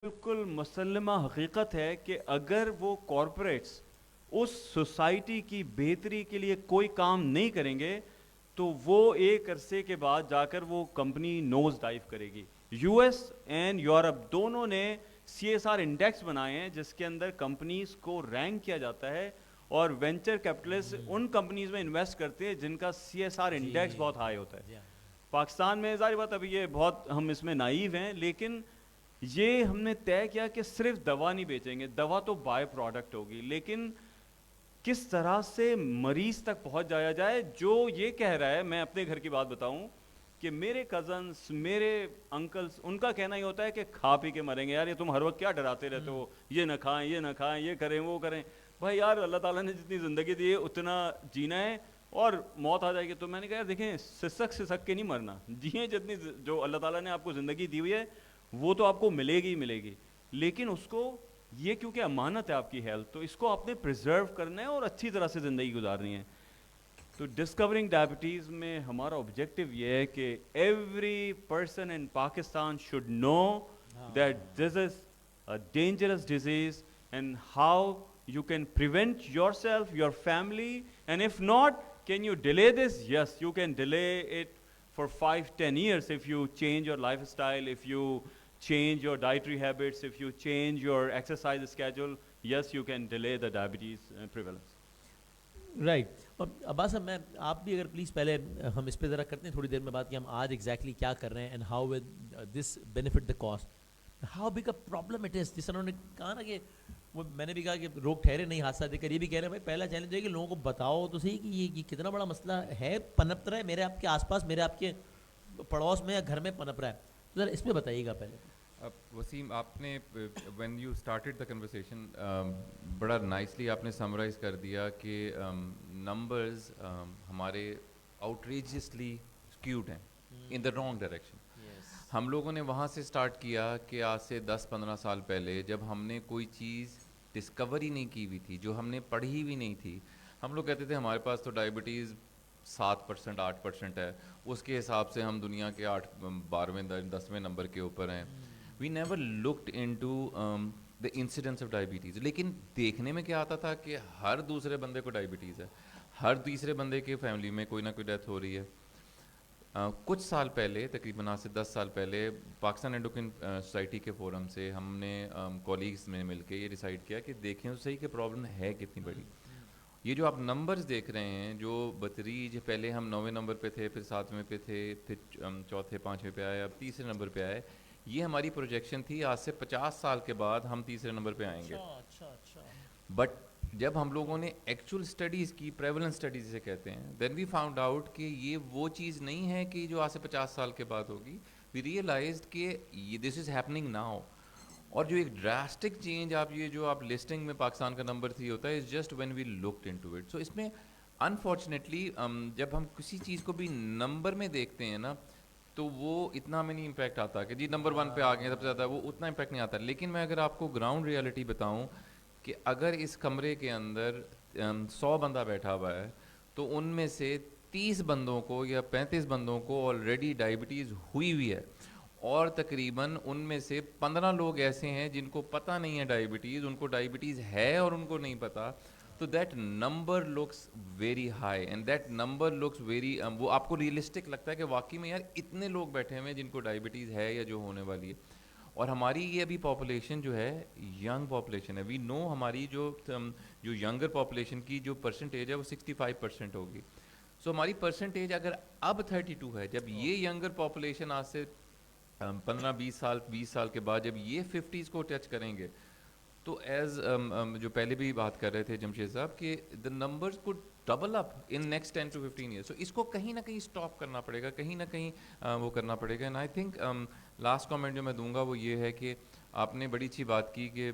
بالکل مسلمہ حقیقت ہے کہ اگر وہ کارپوریٹس اس سوسائٹی کی بہتری کے لیے کوئی کام نہیں کریں گے تو وہ ایک عرصے کے بعد جا کر وہ کمپنی نوز ڈائیو کرے گی. یو ایس اینڈ یورپ دونوں نے سی ایس آر انڈیکس بنائے ہیں جس کے اندر کمپنیز کو رینک کیا جاتا ہے اور وینچر کیپٹلسٹ ان کمپنیز میں انویسٹ کرتے ہیں جن کا سی ایس آر انڈیکس بہت ہائی ہوتا ہے. پاکستان میں ظاہر بات ابھی یہ بہت ہم اس میں نائیو ہیں, لیکن یہ ہم نے طے کیا کہ صرف دوا نہیں بیچیں گے, دوا تو بائی پروڈکٹ ہوگی, لیکن کس طرح سے مریض تک پہنچ جایا جائے. جو یہ کہہ رہا ہے, میں اپنے گھر کی بات بتاؤں کہ میرے کزنس, میرے انکلس, ان کا کہنا یہ ہوتا ہے کہ کھا پی کے مریں گے یار, یہ تم ہر وقت کیا ڈراتے رہتے ہو, یہ نہ کھائیں یہ نہ کھائیں, یہ کریں وہ کریں. بھائی یار اللہ تعالیٰ نے جتنی زندگی دی ہے اتنا جینا ہے, اور موت آ جائے گی. تو میں نے کہا یار دیکھیں, سسک کے نہیں مرنا, جییں جتنی جو اللہ تعالیٰ نے آپ کو زندگی دی ہوئی ہے وہ تو آپ کو ملے گی ملے گی, لیکن اس کو یہ کیونکہ امانت ہے آپ کی ہیلتھ, تو اس کو آپ نے پریزرو کرنا ہے اور اچھی طرح سے زندگی گزارنی ہے. تو ڈسکورنگ ڈائبٹیز میں ہمارا آبجیکٹیو یہ ہے کہ every person in Pakistan should know that this is a dangerous disease and how you can prevent yourself, your family, and if not, can you delay this? Yes, you can delay it for 5-10 years if you change your lifestyle, if you change your dietary habits, if you change your exercise schedule. Yes, you can delay the diabetes prevalence. Right. اور عباس صاحب, میں آپ بھی اگر please پہلے ہم اس پہ ذرا کرتے ہیں تھوڑی دیر میں بات کہ ہم آج ایگزیکٹلی کیا کر رہے ہیں and how with this benefit the cost, how big a problem it is. جس طرح انہوں نے کہا نا کہ وہ میں نے بھی کہا کہ لوگ ٹھہرے نہیں حادثہ دے کر, یہ بھی کہہ رہے ہیں بھائی پہلا چیلنج ہے کہ لوگوں کو بتاؤ تو صحیح کہ یہ کتنا بڑا مسئلہ ہے, پنپ رہا ہے میرے آپ کے آس پاس, میرے آپ کے پڑوس میں یا گھر میں پنپ رہا ہے. تو ذرا اس پہ بتائیے گا پہلے. اب وسیم, آپ نے when you started the conversation بڑا نائسلی آپ نے سمرائز کر دیا کہ نمبرز ہمارے آؤٹریجسلی اسکیوڈ ہیں ان دا رانگ ڈائریکشن. ہم لوگوں نے وہاں سے اسٹارٹ کیا کہ آج سے 10-15 سال پہلے جب ہم نے کوئی چیز ڈسکور ہی نہیں کی ہوئی تھی, جو ہم نے پڑھی بھی نہیں تھی, ہم لوگ کہتے تھے ہمارے پاس تو ڈائبٹیز 7% 8% ہے, اس کے حساب سے ہم دنیا کے 12ویں 10ویں نمبر کے اوپر ہیں. We never looked in to the incidence of diabetes. لیکن دیکھنے میں کیا آتا تھا کہ ہر دوسرے بندے کو ڈائبٹیز ہے, ہر تیسرے بندے کے فیملی میں کوئی نہ کوئی ڈیتھ ہو رہی ہے. کچھ سال پہلے, تقریباً آج سے 10 سال پہلے, پاکستان اینڈوکرائن سوسائٹی کے فورم سے ہم نے کولیگز میں مل کے یہ ڈیسائیڈ کیا کہ دیکھیں تو صحیح کہ پرابلم ہے کتنی بڑی. یہ جو آپ نمبرز دیکھ رہے ہیں جو بتریج, پہلے ہم 9ویں نمبر پہ تھے, پھر 7ویں پہ تھے, پھر چوتھے 5ویں پہ آئے, اب تیسرے نمبر پہ آئے. یہ ہماری پروجیکشن تھی آج سے 50 سال کے بعد ہم تیسرے نمبر پہ آئیں گے. بٹ جب ہم لوگوں نے ایکچوئل اسٹڈیز کی, پریولنس اسٹڈیز جسے کہتے ہیں, دین وی فاؤنڈ آؤٹ کہ یہ وہ چیز نہیں ہے کہ جو آج سے 50 سال کے بعد ہوگی. وی ریئلائزڈ کہ دس از ہیپننگ ناؤ. اور جو ایک ڈراسٹک چینج آپ یہ جو آپ لسٹنگ میں پاکستان کا نمبر 3 ہوتا ہے, is just when we looked in to it. So اس میں انفارچونیٹلی جب ہم کسی چیز کو بھی نمبر میں دیکھتے ہیں نا, تو وہ اتنا ہمیں نہیں امپیکٹ آتا کہ جی نمبر 1 پہ آ گئے سب سے زیادہ, وہ اتنا امپیکٹ نہیں آتا. لیکن میں اگر آپ کو گراؤنڈ ریئلٹی بتاؤں کہ اگر اس کمرے کے اندر 100 بندہ بیٹھا ہوا ہے, تو ان میں سے 30 بندوں کو یا 35 بندوں کو آلریڈی ڈائبٹیز ہوئی ہوئی ہے, اور تقریباً ان میں سے 15 لوگ ایسے ہیں جن کو پتہ نہیں ہے ڈائبٹیز, ان کو ڈائبٹیز ہے اور ان کو نہیں پتہ. تو that number looks very high and that number looks very, وہ آپ کو ریئلسٹک لگتا ہے کہ واقعی میں یار اتنے لوگ بیٹھے ہوئے ہیں جن کو ڈائبٹیز ہے یا جو ہونے والی ہے. اور ہماری یہ ابھی پاپولیشن جو ہے ینگ پاپولیشن ہے. وی نو ہماری جو ینگر پاپولیشن کی جو پرسنٹیج ہے وہ 65% ہوگی. سو ہماری پرسنٹیج اگر اب 32 ہے, جب یہ ینگر پاپولیشن آج سے 15-20 سال 20 سال کے بعد جب یہ 50s کو ٹچ کریں گے, تو ایز جو پہلے بھی بات کر رہے تھے جمشید صاحب کہ the numbers could double up in next 10 to 15 years. So اس کو کہیں نہ کہیں اسٹاپ کرنا پڑے گا, کہیں نہ کہیں وہ کرنا پڑے گا. And I think last comment جو میں دوں گا وہ یہ ہے کہ آپ نے بڑی اچھی بات کی کہ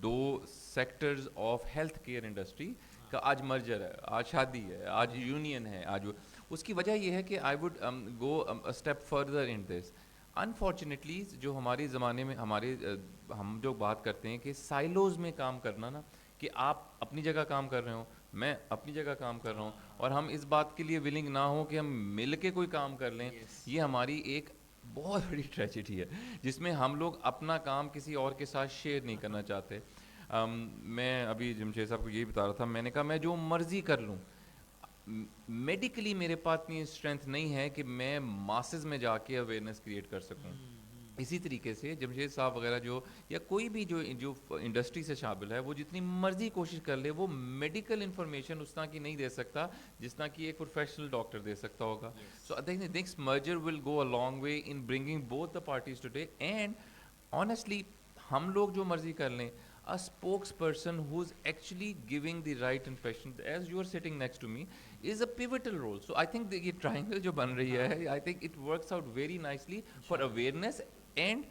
2 sectors of health care industry کا آج مرجر ہے, آج شادی ہے, آج یونین ہے, آج اس کی وجہ یہ ہے کہ I would go step further in this. Unfortunately جو ہمارے زمانے میں ہم جو بات کرتے ہیں کہ سائلوز میں کام کرنا نا, کہ آپ اپنی جگہ کام کر رہے ہوں, میں اپنی جگہ کام کر رہا ہوں, اور ہم اس بات کے لیے ولنگ نہ ہوں کہ ہم مل کے کوئی کام کر لیں, یہ ہماری ایک بہت بڑی ٹریجڈی ہے جس میں ہم لوگ اپنا کام کسی اور کے ساتھ شیئر نہیں کرنا چاہتے. میں ابھی جمشید صاحب کو یہی بتا رہا تھا, میں نے کہا میں جو مرضی کر لوں, میڈیکلی میرے پاس اتنی اسٹرینتھ نہیں ہے کہ میں ماسز میں جا کے اویئرنیس کریٹ کر سکوں. اسی طریقے سے جمشید صاحب وغیرہ جو یا کوئی بھی جو انڈسٹری سے شامل ہے, وہ جتنی مرضی کوشش کر لے, وہ میڈیکل انفارمیشن اس طرح کی نہیں دے سکتا جس طرح کی ایک پروفیشنل ڈاکٹر دے سکتا ہوگا. So I think next merger will go a long way in bringing both the parties today. And honestly ہم لوگ جو مرضی کر لیں, a spokesperson who's actually giving the right impression, as you are sitting next to me, is a pivotal role. So I think the ye triangle jo ban rahi hai, I think it works out very nicely for awareness. And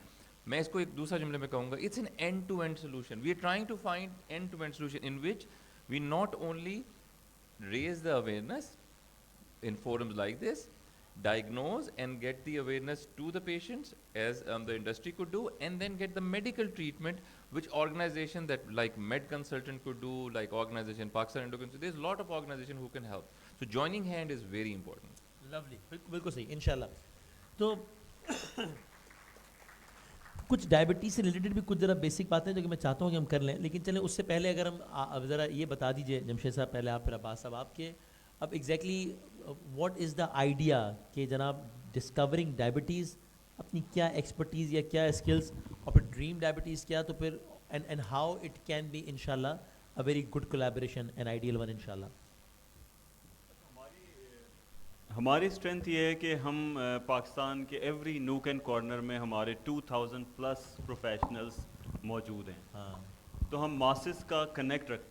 میں اس کو ایک دوسرا جملے میں کہوں گا, it's an end to end solution. We are trying to find end to end solution in which we not only raise the awareness in forums like this, diagnose and get the awareness to the patients as the industry could do, and then get the medical treatment which organization that like Med Consultant could do, like organization Pakistan Endocrine. There's a lot of organization who can help. So joining hand is very important. Lovely. بالکل صحیح انشاءاللہ. تو کچھ diabetes سے related بھی کچھ ذرا basic باتیں جو کہ میں چاہتا ہوں کہ ہم کر لیں, لیکن چلیں اس سے پہلے اگر ہم ذرا یہ بتا دیجئے جمشید صاحب, پہلے آپ پھر عباس صاحب, آپ کے اب exactly what is the idea کہ جناب ڈسکورنگ ڈائبٹیز اپنی کیا ایکسپرٹیز یا کیا اسکلس, اور پھر ڈریم ڈائبٹیز کیا, تو پھر and how it can be ان شاء اللہ a very good collaboration and ideal one ان شاء اللہ. ہماری اسٹرینتھ یہ ہے کہ ہم پاکستان کے ایوری نوک اینڈ کارنر میں ہمارے 2000 پلس پروفیشنلز موجود ہیں. ہاں, تو ہم ماسز کا کنیکٹ رکھ,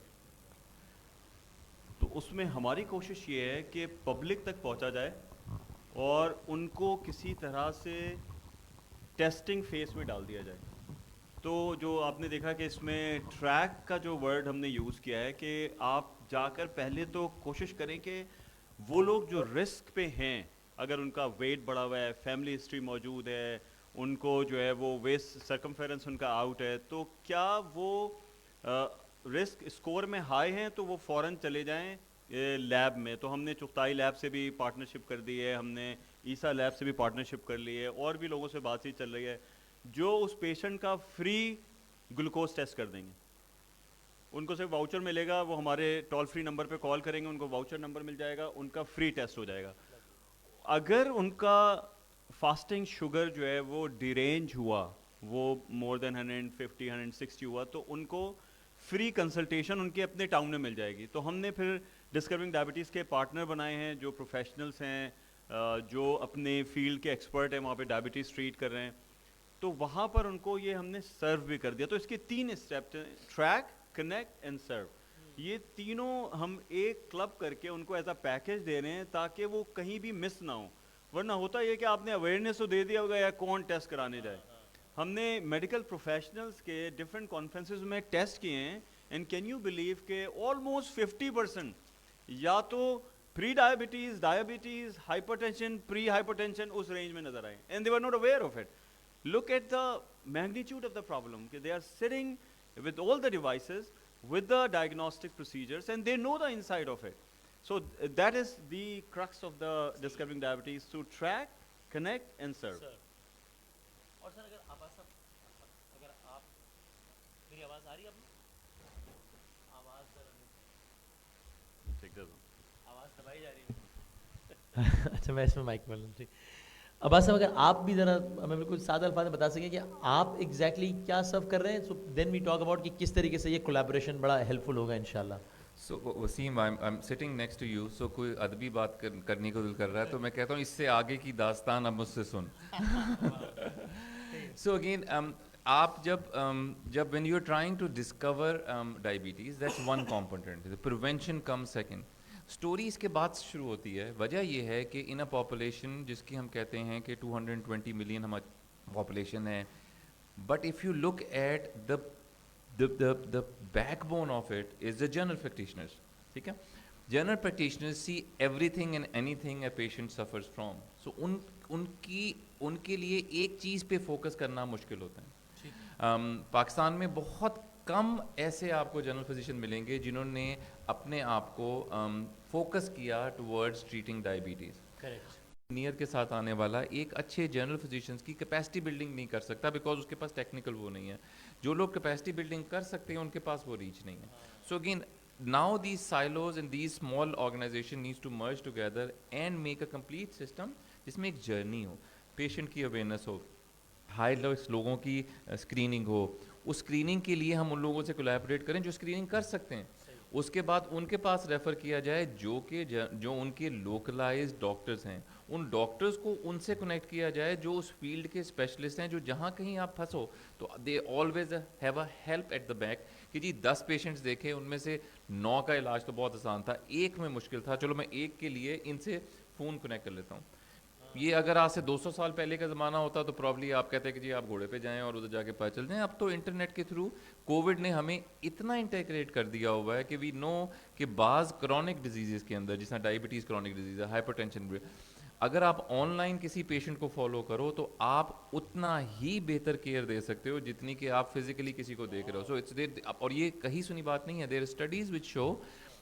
تو اس میں ہماری کوشش یہ ہے کہ پبلک تک پہنچا جائے اور ان کو کسی طرح سے ٹیسٹنگ فیس میں ڈال دیا جائے. تو جو آپ نے دیکھا کہ اس میں ٹریک کا جو ورڈ ہم نے یوز کیا ہے کہ آپ جا کر پہلے تو کوشش کریں کہ وہ لوگ جو رسک پہ ہیں, اگر ان کا ویٹ بڑھا ہوا ہے, فیملی ہسٹری موجود ہے, ان کو جو ہے وہ ویسٹ سرکمفیرنس ان کا آؤٹ ہے, تو کیا وہ رسک اسکور میں ہائی ہیں تو وہ فوراً چلے جائیں لیب میں. تو ہم نے چغتائی لیب سے بھی پارٹنرشپ کر دی ہے, ہم نے عیسیٰ لیب سے بھی پارٹنرشپ کر لی ہے, اور بھی لوگوں سے بات چیت چل رہی ہے جو اس پیشنٹ کا فری گلوکوز ٹیسٹ کر دیں گے. ان کو صرف واؤچر ملے گا, وہ ہمارے ٹول فری نمبر پہ کال کریں گے, ان کو واؤچر نمبر مل جائے گا, ان کا فری ٹیسٹ ہو جائے گا. اگر ان کا فاسٹنگ شوگر جو ہے وہ ڈیرینج ہوا, وہ مور دین 150 160 ہوا, تو ان کو فری کنسلٹیشن ان کے اپنے ٹاؤن میں مل جائے گی. تو ہم نے پھر ڈسکورنگ ڈائبٹیز کے پارٹنر بنائے ہیں جو پروفیشنلس ہیں, جو اپنے فیلڈ کے ایکسپرٹ ہیں, وہاں پہ ڈائبٹیز ٹریٹ کر رہے ہیں. تو وہاں پر ان کو یہ ہم نے سرو بھی کر دیا. تو اس کے 3 اسٹیپ ہیں, ٹریک, کنیکٹ اینڈ سرو. یہ تینوں ہم ایک کلب کر کے ان کو ایز اے پیکیج دے رہے ہیں تاکہ وہ کہیں بھی مس نہ ہوں. ورنہ ہوتا یہ کہ آپ نے اویئرنیس تو دے دیا ہوگا یا کون ٹیسٹ کرانے جائے. ہم نے میڈیکل پروفیشنلز کے ڈفرینٹ کانفرنسز میں ٹیسٹ کیے ہیں, اینڈ کین یو بلیو کہ آلموسٹ 50% یا تو پری ڈائبٹیز, ڈائبٹیز, ہائپر ٹینشن, پری ہائپر ٹینشن اس رینج میں نظر آئے, and they were not aware of it. Look at the magnitude of the problem. They are sitting with all the devices, with the diagnostic procedures, and they know the inside of it. So that is the crux of the discovering diabetes, to track, connect, and serve. اور سر اگر عباس صاحب, اگر آپ, میری آواز آ رہی ہے آپ کو؟ آواز آواز دبائی جا رہی ہے. اچھا میں اس میں مائک بول رہا ہوں. عباس صاحب اگر آپ بھی ذرا ہمیں بالکل سادہ الفاظ میں بتا سکیں کہ آپ ایگزیکٹلی کیا سرو کر رہے ہیں, سو دین وی ٹاک اباؤٹ کہ کس طریقے سے یہ کولیبوریشن بڑا ہیلپ فل ہوگا انشاءاللہ. So Waseem, I am sitting next to you, so کوئی ادبی بات کرنے کو دل کر رہا ہے تو میں کہتا ہوں اس سے آگے کی داستان اب مجھ سے سن. سو اگین آپ جب when you are trying to discover diabetes, that's one component, prevention come second. Story اس کے بعد شروع ہوتی ہے. وجہ یہ ہے کہ ان اے پاپولیشن جس کی ہم کہتے ہیں کہ 220 ملین ہماری پاپولیشن ہے, but if you look at the backbone of it is the general practitioners. ٹھیک ہے, general practitioners see everything and anything a patient suffers from. So ان کے لیے ایک چیز پہ فوکس کرنا مشکل ہوتا ہے. پاکستان میں بہت کم ایسے آپ کو جنرل فزیشین ملیں گے جنہوں نے اپنے آپ کو فوکس کیا ٹورڈز ٹریٹنگ ڈائبٹیز. انجینئر کے ساتھ آنے والا ایک اچھے جنرل فزیشنز کی کیپیسٹی بلڈنگ نہیں کر سکتا بیکاز اس کے پاس ٹیکنیکل وہ نہیں ہے. جو لوگ کیپیسٹی بلڈنگ کر سکتے ہیں ان کے پاس وہ ریچ نہیں ہے. So again now these silos and these small organization needs to merge together and make a complete system جس میں ایک جرنی ہو, پیشنٹ کی اویئرنیس ہو, ہائی لوگوں کی اسکریننگ ہو. اس اسکریننگ کے لیے ہم ان لوگوں سے کولیبریٹ کریں جو اسکریننگ کر سکتے ہیں. اس کے بعد ان کے پاس ریفر کیا جائے جو ان کے لوکلائزڈ ڈاکٹرز ہیں. ان ڈاکٹرز کو ان سے کنیکٹ کیا جائے جو اس فیلڈ کے اسپیشلسٹ ہیں, جو جہاں کہیں آپ پھنسو تو they always have a help at the back کہ جی 10 پیشنٹس دیکھے, ان میں سے 9 کا علاج تو بہت آسان تھا, ایک میں مشکل تھا, چلو میں ایک کے لیے ان سے فون کنیکٹ کر لیتا ہوں. یہ اگر آج سے 200 سال پہلے کا زمانہ ہوتا تو پرابلی آپ کہتے ہیں کہ جی آپ گھوڑے پہ جائیں اور ادھر جا کے پتہ چل جائیں. اب تو انٹرنیٹ کے تھرو کووڈ نے ہمیں اتنا انٹیگریٹ کر دیا ہوا ہے کہ وی نو کہ بعض کرونک ڈیزیزز کے اندر, جس طرح ڈائبٹیز کرونک ڈیزیز ہے, ہائپر ٹینشن, اگر آپ آن لائن کسی پیشنٹ کو فالو کرو تو آپ اتنا ہی بہتر کیئر دے سکتے ہو جتنی کہ آپ فزیکلی کسی کو دیکھ رہے ہو. سو اٹس اور یہ کہیں سنی بات نہیں ہے, دیر اسٹڈیز وچ شو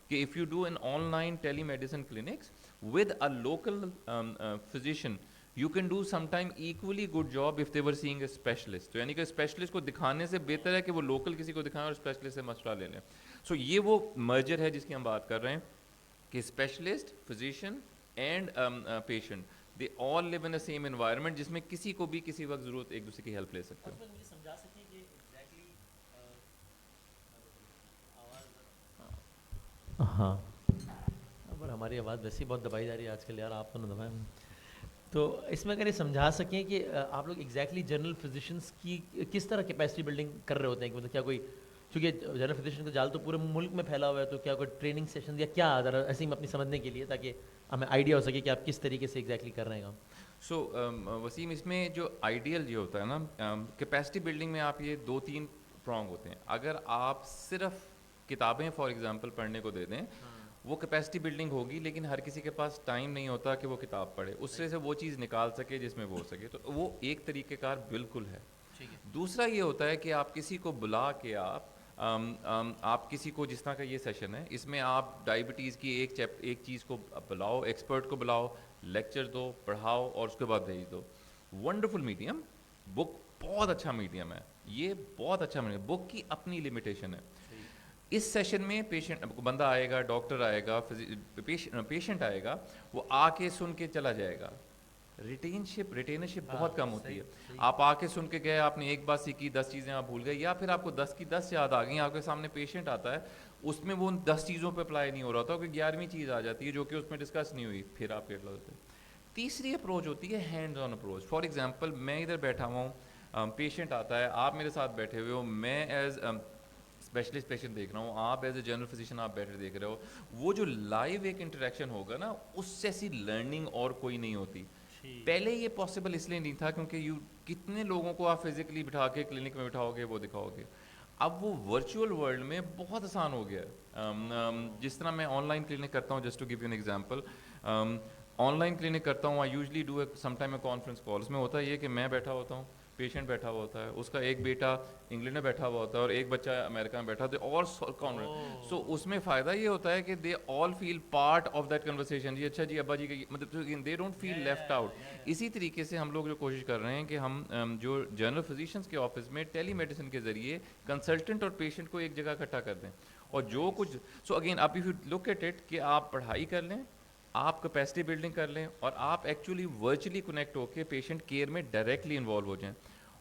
کہ if you do an on line telemedicine clinics with a local physician you can do sometime equally good job if they were seeing a specialist. تو یعنی کہ اسپیشلسٹ کو دکھانے سے بہتر ہے کہ وہ لوکل کسی کو دکھائیں اور اسپیشلسٹ سے مشورہ لے لیں. سو یہ وہ مرجر ہے جس کی ہم بات کر رہے ہیں کہ specialist, physician and patient they all live in a same environment جس میں کسی کو بھی کسی وقت ضرورت ایک دوسرے کی ہیلپ لے سکتے ہو. ہاں پر ہماری آواز ویسے ہی بہت دبائی جا رہی ہے آج کل یار, آپ تو نہ دبائیں. تو اس میں اگر یہ سمجھا سکیں کہ آپ لوگ ایگزیکٹلی جنرل فزیشنس کی کس طرح کیپیسٹی بلڈنگ کر رہے ہوتے ہیں, کہ مطلب کیا کوئی, چونکہ جنرل فزیشن کا جال تو پورے ملک میں پھیلا ہوا ہے, تو کیا کوئی ٹریننگ سیشن یا کیا ذرا ایسے ہی اپنی سمجھنے کے لیے تاکہ ہمیں آئیڈیا ہو سکے کہ آپ کس طریقے سے ایگزیکٹلی کر رہے ہیں کام. سو وسیم, اس میں جو آئیڈیل یہ ہوتا ہے نا, کیپیسٹی بلڈنگ میں آپ یہ 2-3 پرانگ ہوتے ہیں. اگر آپ صرف کتابیں فار ایگزامپل پڑھنے کو دے دیں وہ کیپیسٹی بلڈنگ ہوگی, لیکن ہر کسی کے پاس ٹائم نہیں ہوتا کہ وہ کتاب پڑھے, اس سے وہ چیز نکال سکے جس میں وہ ہو سکے, تو وہ ایک طریقہ کار بالکل ہے. دوسرا یہ ہوتا ہے کہ آپ کسی کو بلا کے آپ کسی کو, جس طرح کا یہ سیشن ہے اس میں آپ ڈائبٹیز کی ایک چیز کو بلاؤ, ایکسپرٹ کو بلاؤ, لیکچر دو, پڑھاؤ اور اس کے بعد بھیج دو. ونڈرفل میڈیم, بک بہت اچھا میڈیم ہے, یہ بہت اچھا میڈیم. بک کی اپنی لمیٹیشن ہے. اس سیشن میں پیشنٹ بندہ آئے گا, ڈاکٹر آئے گا, پیشنٹ آئے گا, وہ آ کے سن کے چلا جائے گا. ریٹینرشپ بہت کم ہوتی ہے. آپ آ کے سن کے گئے, آپ نے ایک بات سیکھی, 10 چیزیں آپ بھول گئے, یا پھر آپ کو 10 کی 10 یاد آ گئیں, آپ کے سامنے پیشنٹ آتا ہے, اس میں وہ 10 چیزوں پہ اپلائی نہیں ہو رہا تھا, کیونکہ 11ویں چیز آ جاتی ہے جو کہ اس میں ڈسکس نہیں ہوئی, پھر آپ پیٹ لگتے ہیں. تیسری اپروچ ہوتی ہے hand on approach. For example میں ادھر بیٹھا ہوا ہوں, پیشنٹ آتا ہے, آپ میرے ساتھ بیٹھے ہوئے ہو, میں ایز اسپیشلسٹ پیشنٹ دیکھ رہا ہوں, آپ ایز اے جنرل فزیشین آپ بیٹھے دیکھ رہے ہو. وہ جو لائیو ایک انٹریکشن ہوگا نا, اس سے ایسی لرننگ اور کوئی نہیں ہوتی. پہلے یہ پاسبل اس لیے نہیں تھا کیونکہ کتنے لوگوں کو آپ فزیکلی بٹھا کے کلینک میں بٹھاؤ گے, وہ دکھاؤ گے. اب وہ ورچوئل ورلڈ میں بہت آسان ہو گیا ہے. جس طرح میں آن لائن کلینک کرتا ہوں, just to give you an example, on line clinic کرتا ہوں, I usually do some time a conference call. اس میں ہوتا یہ کہ میں بیٹھا ہوتا ہوں, پیشنٹ بیٹھا ہوا ہوتا ہے, اس کا ایک بیٹا انگلینڈ میں بیٹھا ہوا ہوتا ہے اور ایک بچہ امریکہ میں بیٹھا ہوتا ہے, اور کانفرنس. سو اس میں فائدہ یہ ہوتا ہے کہ they all feel part of that conversation. جی اچھا جی ابا جی کا, مطلب they don't feel left out. اسی طریقے سے ہم لوگ جو کوشش کر رہے ہیں کہ ہم جو جنرل فزیشنس کے آفس میں ٹیلی میڈیسن کے ذریعے کنسلٹنٹ اور پیشنٹ کو ایک جگہ اکٹھا کر دیں, اور جو کچھ, سو اگین آپ if you look at it کہ آپ پڑھائی کر لیں, آپ کیپیسٹی بلڈنگ کر لیں, اور آپ ایکچولی ورچولی کنیکٹ ہو کے پیشنٹ کیئر میں ڈائریکٹلی انوالو ہو جائیں.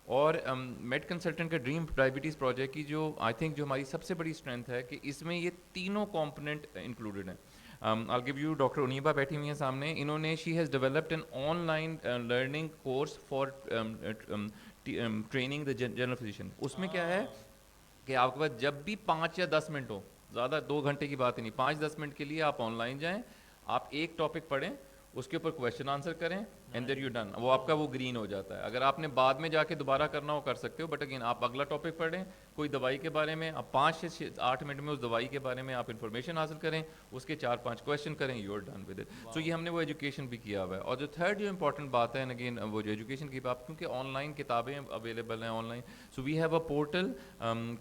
اور میڈ کنسلٹنٹ کا ڈریم ڈائبٹیز پروجیکٹ کی جو آئی تھنک جو ہماری سب سے بڑی اسٹرینتھ ہے کہ اس میں یہ تینوں کمپوننٹ انکلوڈیڈ ہیں. I'll give you ڈاکٹر انیبا بیٹھی ہوئی ہیں سامنے, انہوں نے she has developed an on line learning course for training the general physician. اس میں کیا ہے کہ آپ کے پاس جب بھی 5 یا 10 منٹ ہو, زیادہ 2 گھنٹے کی بات ہی نہیں, 5-10 منٹ کے لیے آپ آن لائن جائیں, آپ ایک ٹاپک پڑھیں, اس کے اوپر کویشچن آنسر کریں, اینڈ دین یو ڈن, وہ آپ کا وہ گرین ہو جاتا ہے. اگر آپ نے بعد میں جا کے دوبارہ کرنا ہو کر سکتے ہو, بٹ اگین آپ اگلا ٹاپک پڑھیں کوئی دوائی کے بارے میں, آپ 5 سے 8 منٹ میں اس دوائی کے بارے میں آپ انفارمیشن حاصل کریں, اس کے 4-5 کویشچن کریں, you are done with it. So یہ ہم نے وہ ایجوکیشن بھی کیا ہوا ہے. اور جو تھرڈ جو امپورٹنٹ بات ہے, اگین وہ جو ایجوکیشن کی بات, کیونکہ آن لائن کتابیں اویلیبل ہیں online, so we have a portal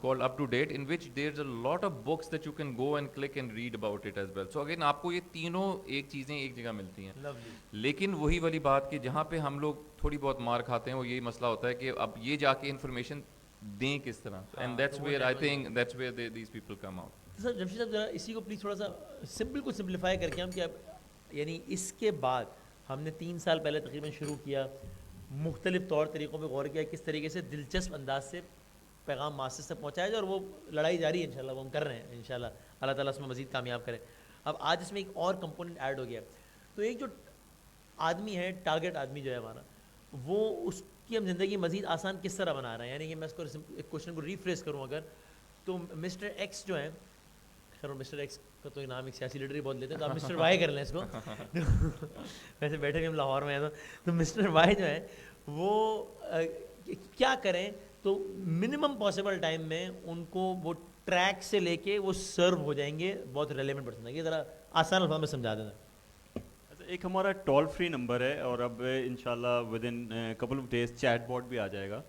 called up to date in which there is a lot of books that you can go and click and read about it as well. So again آپ کو یہ تینوں ایک چیزیں ایک جگہ ملتی ہیں. لیکن وہی والی بات کہ جہاں پہ ہم لوگ تھوڑی بہت مار کھاتے ہیں وہ یہی مسئلہ ہوتا ہے کہ اب یہ جا کے انفارمیشن دیں کس طرح, and that's where I think that's where these people come out. Sir Jamshed sahab ذرا اسی کو پلیز تھوڑا سا سمپل کو سمپلیفائی کر کے ہم کیا, یعنی اس کے بعد ہم نے 3 سال پہلے تقریباً شروع کیا, مختلف طور طریقوں پہ غور کیا کس طریقے سے دلچسپ انداز سے پیغام ماسس تک پہنچایا جائے, اور وہ لڑائی جاری ہے انشاءاللہ, وہ ہم کر رہے ہیں انشاءاللہ, اللہ تعالیٰ اس میں مزید کامیاب کرے. اب آج اس میں ایک اور کمپوننٹ ایڈ ہو گیا. تو ایک جو آدمی ہے, ٹارگیٹ آدمی جو ہے ہمارا, وہ اس کی ہم زندگی مزید آسان کس طرح بنا رہے ہیں. یعنی کہ میں اس کو ایک کوشچن کو ریفریز کروں اگر, تو مسٹر ایکس جو ہے, خیر مسٹر ایکس کا تو نام ایک سیاسی لیڈر ہی بہت لیتے ہیں, تو آپ مسٹر وائی کر لیں اس کو, ویسے بیٹھے ہم لاہور میں ہیں تو مسٹر وائی جو ہے وہ کیا کریں تو منیمم پاسبل ٹائم میں ان کو وہ ٹریک سے لے کے وہ سرو ہو جائیں گے بہت ریلیونٹ پرسن. یہ ذرا آسان الفاظ میں سمجھا دینا. ایک ہمارا ٹول فری نمبر ہے, اور اب انشاءاللہ with in couple of days chat bot بھی آ جائے گا.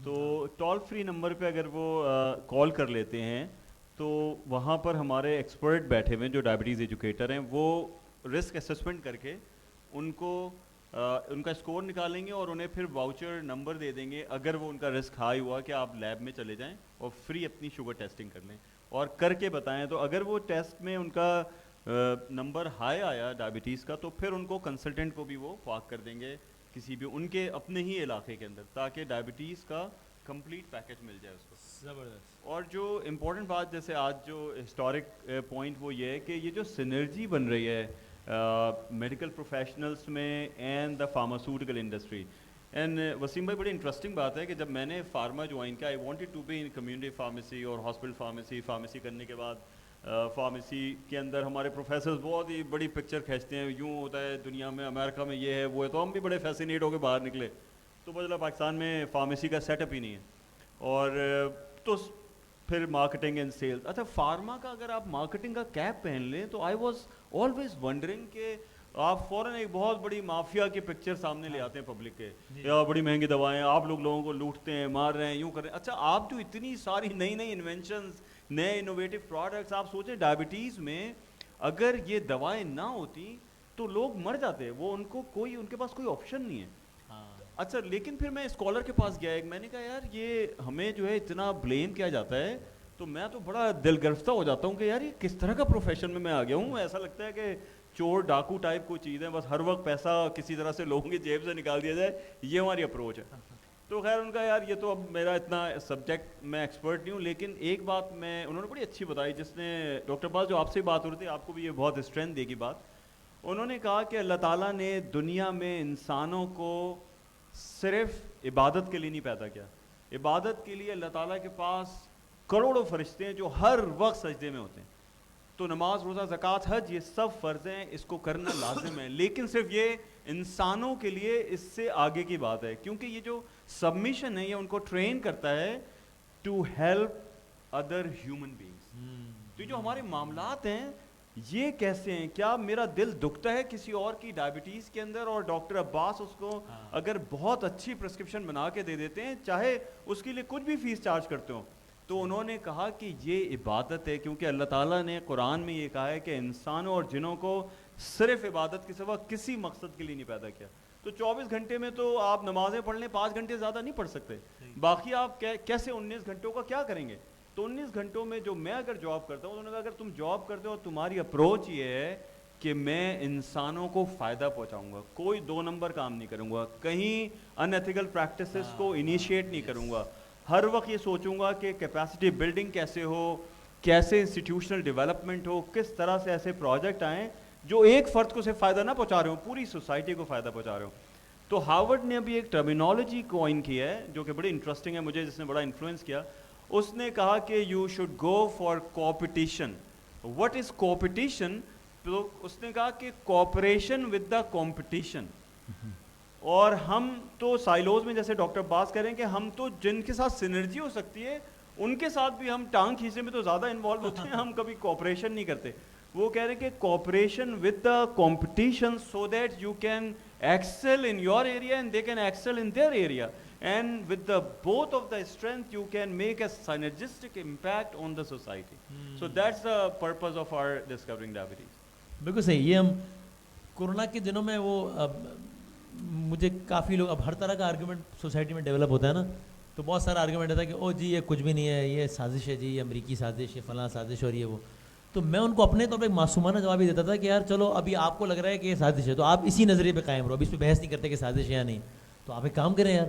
تو ٹول فری نمبر پہ اگر وہ کال کر لیتے ہیں تو وہاں پر ہمارے ایکسپرٹ بیٹھے ہوئے ہیں جو ڈائبٹیز ایجوکیٹر ہیں, وہ رسک اسسمنٹ کر کے ان کو ان کا اسکور نکالیں گے اور انہیں پھر واؤچر نمبر دے دیں گے اگر وہ ان کا رسک ہائی ہوا کہ آپ لیب میں چلے جائیں اور فری اپنی شوگر ٹیسٹنگ کر لیں اور کر کے بتائیں. تو اگر وہ ٹیسٹ میں ان کا نمبر ہائی آیا ڈائبٹیز کا, تو پھر ان کو کنسلٹنٹ کو بھی وہ فاق کر دیں گے کسی بھی ان کے اپنے ہی علاقے کے اندر, تاکہ ڈائبٹیز کا کمپلیٹ پیکج مل جائے اس کو. زبردست. اور جو امپورٹنٹ بات, جیسے آج جو ہسٹورک پوائنٹ وہ یہ ہے کہ یہ جو سینرجی بن رہی ہے میڈیکل پروفیشنلس میں and the pharmaceutical industry. And Waseem بھائی, بڑی انٹرسٹنگ بات ہے کہ جب میں نے فارما جوائن کیا, I wanted to be in community pharmacy اور ہاسپٹل فارمیسی کرنے کے بعد فارمیسی کے اندر ہمارے پروفیسرز بہت ہی بڑی پکچر کھینچتے ہیں, یوں ہوتا ہے دنیا میں, امریکہ میں یہ ہے وہ ہے, تو ہم بھی بڑے فیسینیٹ ہو کے باہر نکلے. تو بدلا پاکستان میں فارمیسی کا سیٹ اپ ہی نہیں ہے, اور تو پھر مارکیٹنگ اینڈ سیلز. اچھا, فارما کا اگر آپ مارکیٹنگ کا کیپ پہن لیں تو آئی واز آلویز ونڈرنگ کہ آپ فوراً ایک بہت بڑی مافیا کی پکچر سامنے لے آتے ہیں پبلک کے, یا بڑی مہنگی دوائیں, آپ لوگوں کو لوٹتے ہیں, مار رہے ہیں, یوں کر رہے ہیں. اچھا, آپ جو اتنی ساری نئی انوینشنز, نئے انوویٹو پروڈکٹس, آپ سوچیں ڈائبٹیز میں اگر یہ دوائیں نہ ہوتی تو لوگ مر جاتے, وہ ان کے پاس کوئی آپشن نہیں ہے. اچھا, لیکن پھر میں اسکالر کے پاس گیا, میں نے کہا یار یہ ہمیں جو ہے اتنا بلیم کیا جاتا ہے, تو میں تو بڑا دل گرفتہ ہو جاتا ہوں کہ یار یہ کس طرح کا پروفیشن میں آ گیا ہوں. ایسا لگتا ہے کہ چور ڈاکو ٹائپ کوئی چیز ہے, بس ہر وقت پیسہ کسی طرح سے لوگوں کی جیب سے نکال دیا جائے, یہ ہماری اپروچ ہے. تو خیر ان کا یار یہ تو اب میرا اتنا سبجیکٹ میں ایکسپرٹ نہیں ہوں, لیکن ایک بات انہوں نے بڑی اچھی بتائی, جس نے ڈاکٹر باز جو آپ سے بات ہو رہی تھی, آپ کو بھی یہ بہت اسٹرینتھ دے گی بات. انہوں نے کہا کہ اللہ تعالیٰ نے دنیا میں انسانوں کو صرف عبادت کے لیے نہیں پیدا کیا. عبادت کے لیے اللہ تعالیٰ کے پاس کروڑوں فرشتے ہیں جو ہر وقت سجدے میں ہوتے ہیں. تو نماز, روزہ, زکوٰۃ, حج, یہ سب فرض ہیں, اس کو کرنا لازم ہے, لیکن صرف یہ انسانوں کے لیے اس سے آگے کی بات ہے, کیونکہ یہ جو سبمیشن ہے یہ ان کو ٹرین کرتا ہے to help other human beings. تو جو ہمارے معاملات ہیں یہ کیسے ہیں, کیا میرا دل دکھتا ہے کسی اور کی ڈائبٹیز کے اندر, اور ڈاکٹر عباس اس کو اگر بہت اچھی پرسکرپشن بنا کے دے دیتے ہیں, چاہے اس کے لیے کچھ بھی فیس چارج کرتے ہوں, تو انہوں نے کہا کہ یہ عبادت ہے, کیونکہ اللہ تعالیٰ نے قرآن میں یہ کہا ہے کہ انسانوں اور جنوں کو صرف عبادت کے سوا کسی مقصد کے لیے نہیں پیدا کیا. تو 24 گھنٹے میں تو آپ نمازیں پڑھ لیں, 5 گھنٹے زیادہ نہیں پڑھ سکتے, باقی آپ کیسے 19 گھنٹوں کا کیا کریں گے. تو 19 گھنٹوں میں جو میں اگر جاب کرتا ہوں, انہوں نے کہا اگر تم جاب کرتے ہو تمہاری اپروچ یہ ہے کہ میں انسانوں کو فائدہ پہنچاؤں گا, کوئی 2 نمبر کام نہیں کروں گا, کہیں ان ایتھیکل پریکٹسز کو انیشیٹ نہیں کروں گا, ہر وقت یہ سوچوں گا کہ کیپیسٹی بلڈنگ کیسے ہو, کیسے انسٹیٹیوشنل ڈیولپمنٹ ہو, کس طرح سے ایسے پروجیکٹ آئیں جو ایک فرد کو صرف فائدہ نہ پہنچا رہے ہوں, پوری سوسائٹی کو فائدہ پہنچا رہے ہوں. تو ہارورڈ نے ابھی ایک ٹرمینالوجی کوائن کی ہے جو کہ بڑی انٹرسٹنگ ہے مجھے, جس نے بڑا انفلوئنس کیا. اس نے کہا کہ you should go for cooptation. What is cooptation? تو اس نے کہا کہ کوپریشن ود دا کمپٹیشن. اور ہم تو سائلوز میں جیسے ڈاکٹر عباس کہہ رہے ہیں کہ ہم تو جن کے ساتھ سنرجی ہو سکتی ہے ان کے ساتھ بھی ہم ٹانگ کھینچنے میں تو زیادہ انوالو ہوتے ہیں, ہم کبھی کوآپریشن نہیں کرتے. وہ کہہ رہے ہیں کہ cooperation with the competition so that you can excel in your area and they can excel in their area, and with the both of the strength you can make a synergistic impact on the society. So that's the purpose of our discovering diabetes. بالکل صحیح. یہ ہم corona کے دنوں میں وہ مجھے کافی لوگ, اب ہر طرح کا آرگومنٹ سوسائٹی میں ڈیولپ ہوتا ہے نا, تو بہت سارا آرگومنٹ ہوتا ہے کہ او جی یہ کچھ بھی نہیں ہے, یہ سازش ہے جی, یہ امریکی سازش ہے, فلاں سازش, اور یہ وہ. تو میں ان کو اپنے طور پہ معصومانہ جواب ہی دیتا تھا کہ یار چلو ابھی آپ کو لگ رہا ہے کہ یہ سازش ہے تو آپ اسی نظریے پہ قائم رہو, ابھی اس پہ بحث نہیں کرتے کہ سازش ہے یا نہیں. تو آپ ایک کام کریں یار,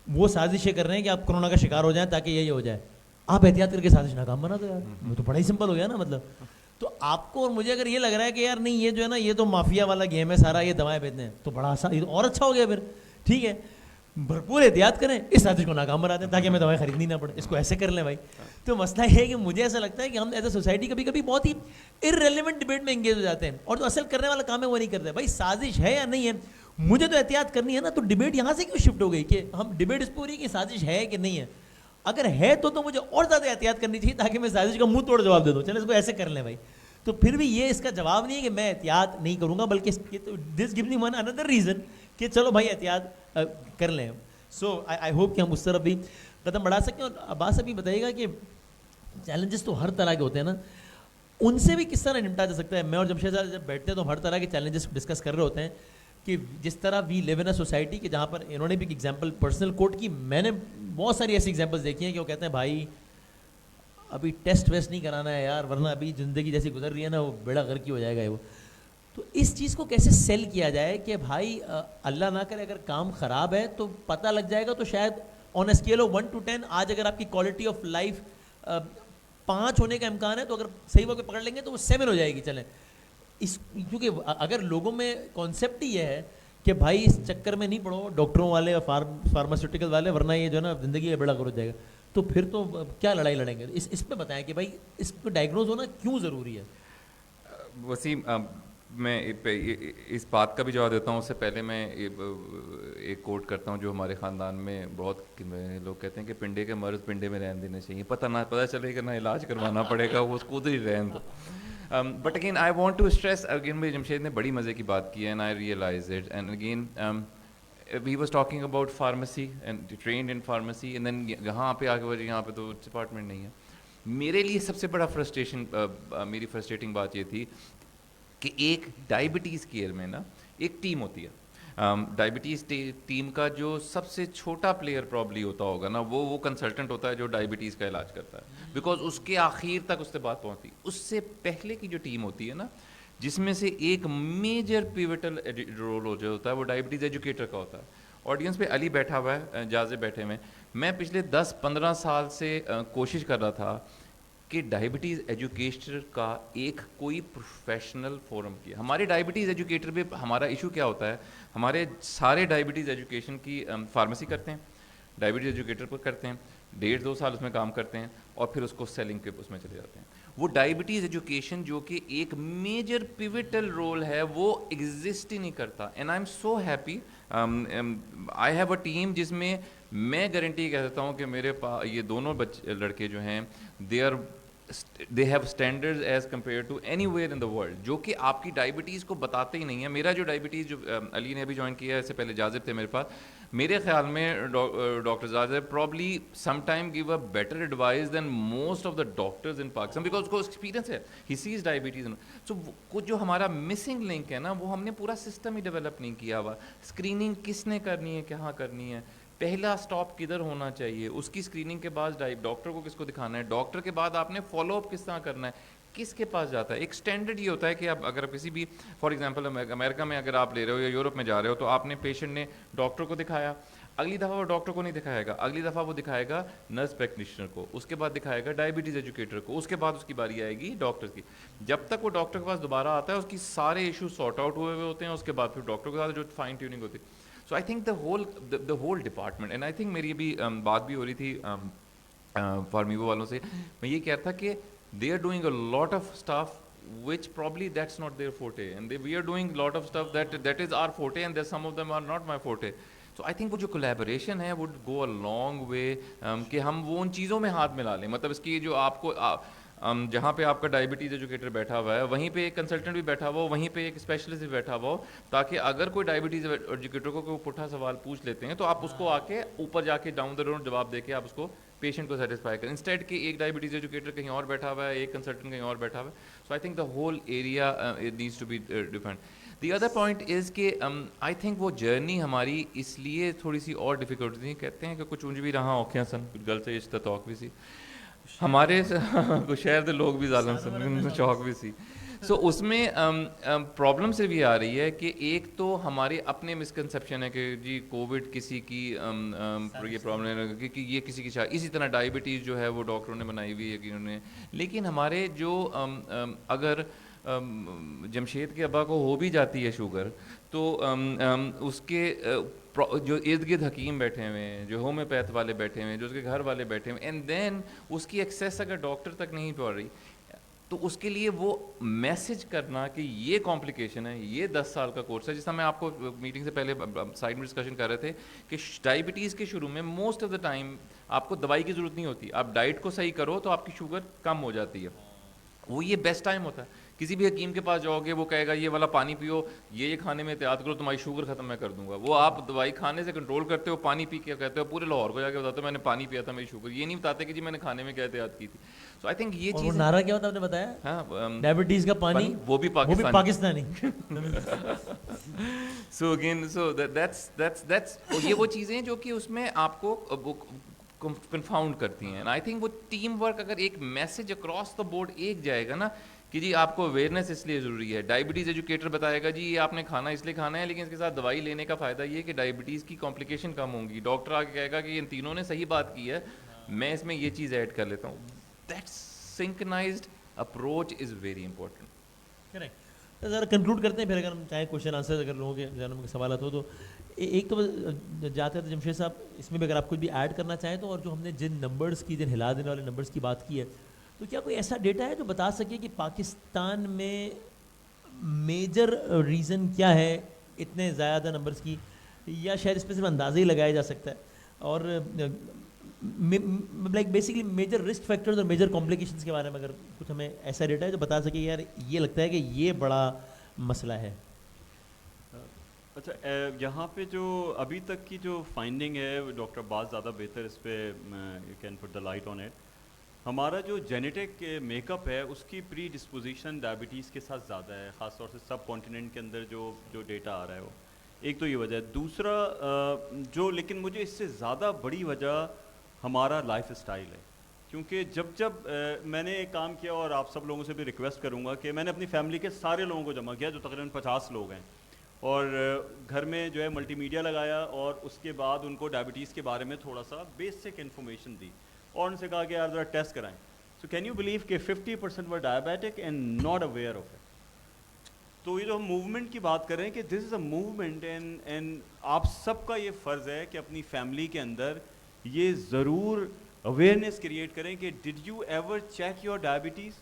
وہ سازشیں کر رہے ہیں کہ آپ کورونا کا شکار ہو جائیں تاکہ یہ ہو جائے, آپ احتیاط کر کے سازش ناکام بنا دو یار, وہ تو بڑا ہی سمپل ہو گیا نا. مطلب تو آپ کو اور مجھے اگر یہ لگ رہا ہے کہ یار نہیں یہ جو ہے نا یہ تو مافیا والا گیم ہے سارا, یہ دوائیں بیچنے ہیں, تو بڑا آسان, یہ تو اور اچھا ہو گیا پھر. ٹھیک ہے, بھرپور احتیاط کریں, اس سازش کو ناکام بنا دیں تاکہ ہمیں دوائیں خریدنی نہ پڑے, اس کو ایسے کر لیں بھائی. تو مسئلہ یہ ہے کہ مجھے ایسا لگتا ہے کہ ہم ایز اے سوسائٹی کبھی کبھی بہت ہی ارریلیونٹ ڈبیٹ میں انگیج ہو جاتے ہیں, اور جو اصل کرنے والا کام ہے وہ نہیں کرتے. بھائی سازش ہے یا نہیں ہے, مجھے تو احتیاط کرنی ہے نا, تو ڈبیٹ یہاں سے کیوں شفٹ ہو گئی کہ ہم ڈبیٹ اس پہ ہو رہی ہے کہ سازش ہے کہ نہیں ہے. اگر ہے تو مجھے اور زیادہ احتیاط کرنی چاہیے تاکہ میں سازش کا منہ توڑ جواب دے دوں, چلے اس کو ایسے کر لیں بھائی. تو پھر بھی یہ اس کا جواب نہیں ہے کہ میں احتیاط نہیں کروں گا, بلکہ this gives me one another reason کہ چلو بھائی احتیاط کر لیں. سو آئی ہوپ کہ ہم اس طرف بھی قدم بڑھا سکیں. اور عباس ابھی بتائیے گا کہ چیلنجز تو ہر طرح کے ہوتے ہیں نا, ان سے بھی کس طرح نمٹا جا سکتا ہے. میں اور جمشید صاحب جب بیٹھتے ہیں تو ہر طرح کے چیلنجز ڈسکس کر رہے ہوتے ہیں کہ جس طرح وی لیو ان اے سوسائٹی کہ جہاں پر انہوں نے بھی ایک ایگزامپل پرسنل کوٹ کی, میں نے بہت ساری ایسی ایگزامپلس دیکھی ہیں کہ وہ کہتے ہیں بھائی ابھی ٹیسٹ ویسٹ نہیں کرانا ہے یار, ورنہ ابھی زندگی جیسی گزر رہی ہے نا وہ بیڑا غرق ہی ہو جائے گا. وہ تو اس چیز کو کیسے سیل کیا جائے کہ بھائی اللہ نہ کرے اگر کام خراب ہے تو پتہ لگ جائے گا, تو شاید آن اے اسکیل آف 1 to 10 آج اگر آپ کی کوالٹی آف لائف 5 ہونے کا امکان ہے تو اگر صحیح وقت پکڑ لیں گے تو وہ 7 ہو جائے گی. چلیں اس, کیونکہ اگر لوگوں میں کانسیپٹ ہی یہ ہے کہ بھائی اس چکر میں نہیں پڑو ڈاکٹروں والے اور فارماسیوٹیکل والے, ورنہ یہ جو ہے نا زندگی کا بیڑا غرق ہو جائے گا, تو پھر تو کیا لڑائی لڑیں گے. اس پہ بتائیں کہ بھائی اس کو ڈائگنوز ہونا کیوں ضروری ہے. وسیم, میں اس بات کا بھی جواب دیتا ہوں. اس سے پہلے میں ایک کوٹ کرتا ہوں جو ہمارے خاندان میں بہت لوگ کہتے ہیں کہ پنڈے کے مرض پنڈے میں رہن دینے چاہیے, پتہ چلے کہ نہ علاج کروانا پڑے گا, وہ اس کو ادھر ہی رہن دو. But again I want to stress, again مجھے جمشید نے بڑی مزے کی بات کی ہے, and I realise it. And again he was talking about pharmacy and trained in pharmacy, and then یہاں پہ آگے بڑھے, یہاں پہ تو ڈپارٹمنٹ نہیں ہے. میرے لیے سب سے بڑا میری فرسٹریٹنگ بات یہ تھی کہ ایک ڈائبٹیز کیئر میں نا ایک ٹیم ہوتی ہے. ڈائبٹیز ٹیم کا جو سب سے چھوٹا پلیئر پرابلی ہوتا ہوگا نا, وہ کنسلٹنٹ ہوتا ہے جو ڈائبٹیز کا علاج کرتا ہے, بیکاز اس کے آخر تک اس سے بات پہنچتی. اس سے پہلے کی جو ٹیم ہوتی ہے نا, جس میں سے ایک میجر پیوٹل رول ہو جو ہوتا ہے, وہ ڈائبٹیز ایجوکیٹر کا ہوتا ہے. آڈینس پہ علی بیٹھا ہوا ہے, جازے بیٹھے ہوئے. میں پچھلے 10-15 سال سے کوشش کر رہا تھا کہ ڈائبٹیز ایجوکیٹر کا ایک کوئی پروفیشنل فورم کیا. ہمارے ڈائبٹیز ایجوکیٹر پہ ہمارا ایشو کیا ہوتا ہے, ہمارے سارے ڈائبٹیز ایجوکیشن کی فارمیسی کرتے ہیں, ڈائبٹیز ایجوکیٹر پر کرتے ہیں, 1.5-2 سال اس میں کام کرتے ہیں, اور پھر اس کو سیلنگ کے اس میں چلے جاتے ہیں. وہ ڈائبٹیز ایجوکیشن جو کہ ایک میجر پیوٹل رول ہے, وہ ایگزسٹ ہی نہیں کرتا. And I am so happy, I have a team جس میں میں گارنٹی کہہ دیتا ہوں کہ میرے پاس یہ دونوں لڑکے جو ہیں, they have standards as compared to anywhere in the world, جو کہ آپ کی ڈائبٹیز کو بتاتے ہی نہیں ہیں. میرا جو ڈائبٹیز جو علی نے ابھی جوائن کیا ہے, اس سے پہلے جازب تھے میرے پاس, میرے خیال میں doctor جازب probably sometime give a better advice than most of the doctors in Pakistan, because اس کو ایکسپیرینس ہے, he sees diabetes. So جو ہمارا مسنگ لنک ہے نا, وہ ہم نے پورا سسٹم ہی ڈیولپ نہیں کیا ہوا. اسکریننگ کس نے کرنی ہے, کہاں کرنی ہے, پہلا سٹاپ کدھر ہونا چاہیے, اس کی اسکریننگ کے بعد ڈاکٹر کو کس کو دکھانا ہے, ڈاکٹر کے بعد آپ نے فالو اپ کس طرح کرنا ہے, کس کے پاس جاتا ہے. ایک اسٹینڈرڈ یہ ہوتا ہے کہ اب اگر کسی بھی, فار ایگزامپل امریکہ میں اگر آپ لے رہے ہو یا یورپ میں جا رہے ہو, تو آپ نے پیشنٹ نے ڈاکٹر کو دکھایا, اگلی دفعہ وہ ڈاکٹر کو نہیں دکھائے گا, اگلی دفعہ وہ دکھائے گا نرس پریکٹیشنر کو, اس کے بعد دکھائے گا ڈائبٹیز ایجوکیٹر کو, اس کے بعد اس کی باری آئے گی ڈاکٹر کی. جب تک وہ ڈاکٹر کے پاس دوبارہ آتا ہے, اس کی سارے ایشو سارٹ آؤٹ ہوئے ہوتے ہیں, اس کے بعد پھر ڈاکٹر کے ساتھ جو فائن ٹیوننگ ہوتی ہے. So I think the whole department, and I think میری ابھی بات بھی ہو رہی تھی فارمیوو والوں سے, میں یہ کہہ رہا تھا کہ they are doing a lot of stuff which probably that's not their forte, and we are doing lot of stuff that is our forte, and there's some of them are not my forte. So I think وہ جو collaboration ہے would go a long way, کہ ہم وہ ان چیزوں میں ہاتھ ملا لیں. مطلب اس کی جو آپ کو جہاں پہ آپ کا ڈائبٹیز ایجوکیٹر بیٹھا ہوا ہے وہیں پہ ایک کنسلٹنٹ بھی بیٹھا ہوا ہو, وہیں پہ ایک اسپیشلسٹ بھی بیٹھا ہوا ہو, تاکہ اگر کوئی ڈائبٹیز ایجوکیٹر کو کوئی پٹھا سوال پوچھ لیتے ہیں تو آپ اس کو آ کے اوپر جا کے ڈاؤن دا روڈ جواب دے کے آپ اس کو پیشنٹ کو سیٹسفائی کریں, انسٹیڈ کہ ایک ڈائبٹیز ایجوکیٹر کہیں اور بیٹھا ہوا ہے, ایک کنسلٹنٹ کہیں اور بیٹھا ہوا ہے. So I think the whole area it needs to be defend. The other point is کہ آئی تھنک وہ جرنی ہماری اس لیے تھوڑی سی اور ڈیفیکلٹ تھی, کہتے ہیں کہ کچھ اونج بھی رہا اوکھیاں سن کچھ گل سے عشق توق بھی سی ہمارے کچھ شہر کے لوگ بھی ظالم سن چوک بھی سی. سو اس میں پرابلم صرف یہ آ رہی ہے کہ ایک تو ہمارے اپنے مسکنسیپشن ہے کہ جی کووڈ کسی کی یہ پرابلم ہے کہ یہ کسی کی اسی طرح ڈائبٹیز جو ہے وہ ڈاکٹروں نے بنائی ہوئی ہے کہ انہوں نے, لیکن ہمارے جو اگر جمشید کے ابا کو ہو بھی جاتی ہے شوگر تو اس کے جو ارد گرد حکیم بیٹھے ہوئے ہیں, جو ہومیوپیتھ والے بیٹھے ہوئے ہیں, جو اس کے گھر والے بیٹھے ہوئے ہیں, اینڈ دین اس کی ایکسیس اگر ڈاکٹر تک نہیں پڑ رہی تو اس کے لیے وہ میسج کرنا کہ یہ کمپلیکیشن ہے, یہ 10 سال کا کورس ہے. جس طرح میں آپ کو میٹنگ سے پہلے سائڈ میں ڈسکشن کر رہے تھے کہ ڈائبٹیز کے شروع میں موسٹ آف دا ٹائم آپ کو دوائی کی ضرورت نہیں ہوتی, آپ ڈائٹ کو صحیح کرو تو آپ کی شوگر کم ہو جاتی ہے. وہ یہ بیسٹ ٹائم ہوتا ہے. کسی بھی حکیم کے پاس جاؤ گے وہ کہے گا یہ والا پانی پیو, یہ کھانے میں احتیاط کرو, تمہاری شوگر ختم میں کر دوں گا. وہ آپ دوائی کھانے سے کنٹرول کرتے ہو, پانی پی کے کہتے ہو, پورے لاہور کو جا کے بتاتے ہو میں نے پانی پیا تھا میری شوگر, یہ نہیں بتاتے کہ جی میں نے کھانے میں کیا احتیاط کی تھی. سو آئی تھنک یہ چیز نعرہ کیا ہوتا ہے آپ نے بتایا, ہاں ڈائبٹیز کا پانی وہ بھی Pakistani. So again so that's یہ وہ چیزیں جو کہ اس میں آپ کو کنفاؤنڈ کرتی ہیں. آئی تھنک وہ ٹیم ورک اگر ایک میسج اکراس دا بورڈ ایک جائے گا نا کہ جی آپ کو اویئرنیس اس لیے ضروری ہے, ڈائبٹیز ایجوکیٹر بتائے گا جی یہ آپ نے کھانا اس لیے کھانا ہے, لیکن اس کے ساتھ دوائی لینے کا فائدہ یہ ہے کہ ڈائبٹیز کی کمپلیکیشن کم ہوں گی. ڈاکٹر آ کے کہے گا کہ ان تینوں نے صحیح بات کی ہے, میں اس میں یہ چیز ایڈ کر لیتا ہوں. That synchronized approach is very important. Correct. ذرا کنکلوڈ کرتے ہیں پھر اگر ہم چاہیں کوشچن آنسر اگر لوگوں کے ذہنوں میں سوالات ہو تو ایک تو جاتے تھے جمشید صاحب اس میں بھی اگر آپ کچھ بھی ایڈ کرنا چاہیں تو, اور جو ہم نے جن نمبرس کی جن ہلا دینے والے نمبرس کی بات کی ہے تو کیا کوئی ایسا ڈیٹا ہے جو بتا سکے کہ پاکستان میں میجر ریزن کیا ہے اتنے زیادہ نمبرس کی, یا شاید اس پہ صرف اندازہ ہی لگایا جا سکتا ہے, اور like basically major risk factors اور میجر کمپلیکیشنز کے بارے میں اگر کچھ ہمیں ایسا ڈیٹا ہے جو بتا سکے یار یہ لگتا ہے کہ یہ بڑا مسئلہ ہے. اچھا یہاں پہ جو ابھی تک کی جو فائنڈنگ ہے ڈاکٹر عباس زیادہ بہتر اس پہ you can put the light on it. ہمارا جو جینیٹک میک اپ ہے اس کی پری ڈسپوزیشن ڈائبٹیز کے ساتھ زیادہ ہے, خاص طور سے سب کانٹیننٹ کے اندر جو ڈیٹا آ رہا ہے وہ ایک تو یہ وجہ ہے. دوسرا جو لیکن مجھے اس سے زیادہ بڑی وجہ ہمارا لائف اسٹائل ہے, کیونکہ جب میں نے ایک کام کیا اور آپ سب لوگوں سے بھی ریکویسٹ کروں گا کہ میں نے اپنی فیملی کے سارے لوگوں کو جمع کیا جو تقریباً 50 لوگ ہیں, اور گھر میں جو ہے ملٹی میڈیا لگایا اور اس کے بعد ان کو ڈائبٹیز کے بارے میں تھوڑا سا بیسک انفارمیشن دی اور ان سے کہا کہ یار ذرا ٹیسٹ کرائیں. سو کین یو بلیو کہ 50% were diabetic and not aware of it. تو یہ جو ہم موومنٹ کی بات کر رہے ہیں کہ دس از اے موومنٹ اینڈ آپ سب کا یہ فرض ہے کہ اپنی فیملی کے اندر یہ ضرور اویئرنیس کریٹ کریں کہ did you ever check your diabetes,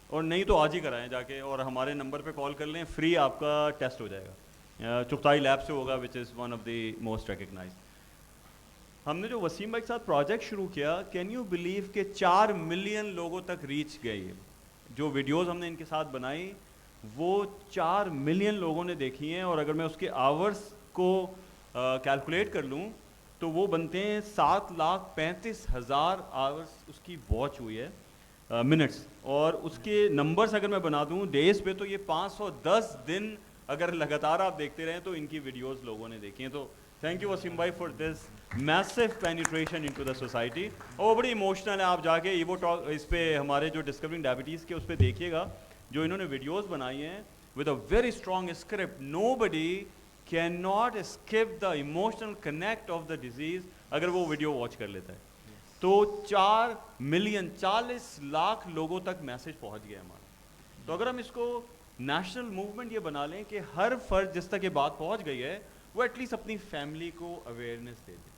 اور نہیں تو آج ہی کرائیں جا کے, اور ہمارے نمبر پہ کال کر لیں, فری آپ کا ٹیسٹ ہو جائے گا, چغتائی لیب سے ہوگا which is one of the most recognized. ہم نے جو وسیم بھائی کے ساتھ پروجیکٹ شروع کیا, کین یو بلیو کہ 4 ملین لوگوں تک ریچ گئی ہے. جو ویڈیوز ہم نے ان کے ساتھ بنائی وہ 4 ملین لوگوں نے دیکھی ہیں, اور اگر میں اس کے آورس کو کیلکولیٹ کر لوں تو وہ بنتے ہیں 7,35,000 آورس اس کی واچ ہوئی ہے, منٹس, اور اس کے نمبرس اگر میں بنا دوں ڈیز پہ تو یہ 510 دن اگر لگاتار آپ دیکھتے رہیں تو ان کی ویڈیوز لوگوں نے دیکھی ہیں. تو تھینک یو وسیم بھائی for this massive penetration into the society. اور وہ بڑی ایموشنل ہے, آپ جا کے ایوو ٹاک اس پہ ہمارے جو ڈسکورنگ ڈائبٹیز کے اس پہ دیکھیے گا جو انہوں نے ویڈیوز بنائی ہیں with a very strong script. Nobody can not skip the emotional connect of the disease اگر وہ ویڈیو واچ کر لیتا ہے. تو 4 ملین 40 لاکھ لوگوں تک میسج پہنچ گیا ہمارا. تو اگر ہم اس کو نیشنل موومنٹ یہ بنا لیں کہ ہر فرد جس تک یہ بات پہنچ گئی ہے وہ ایٹ لیسٹ اپنی فیملی کو اویئرنیس دے دیں.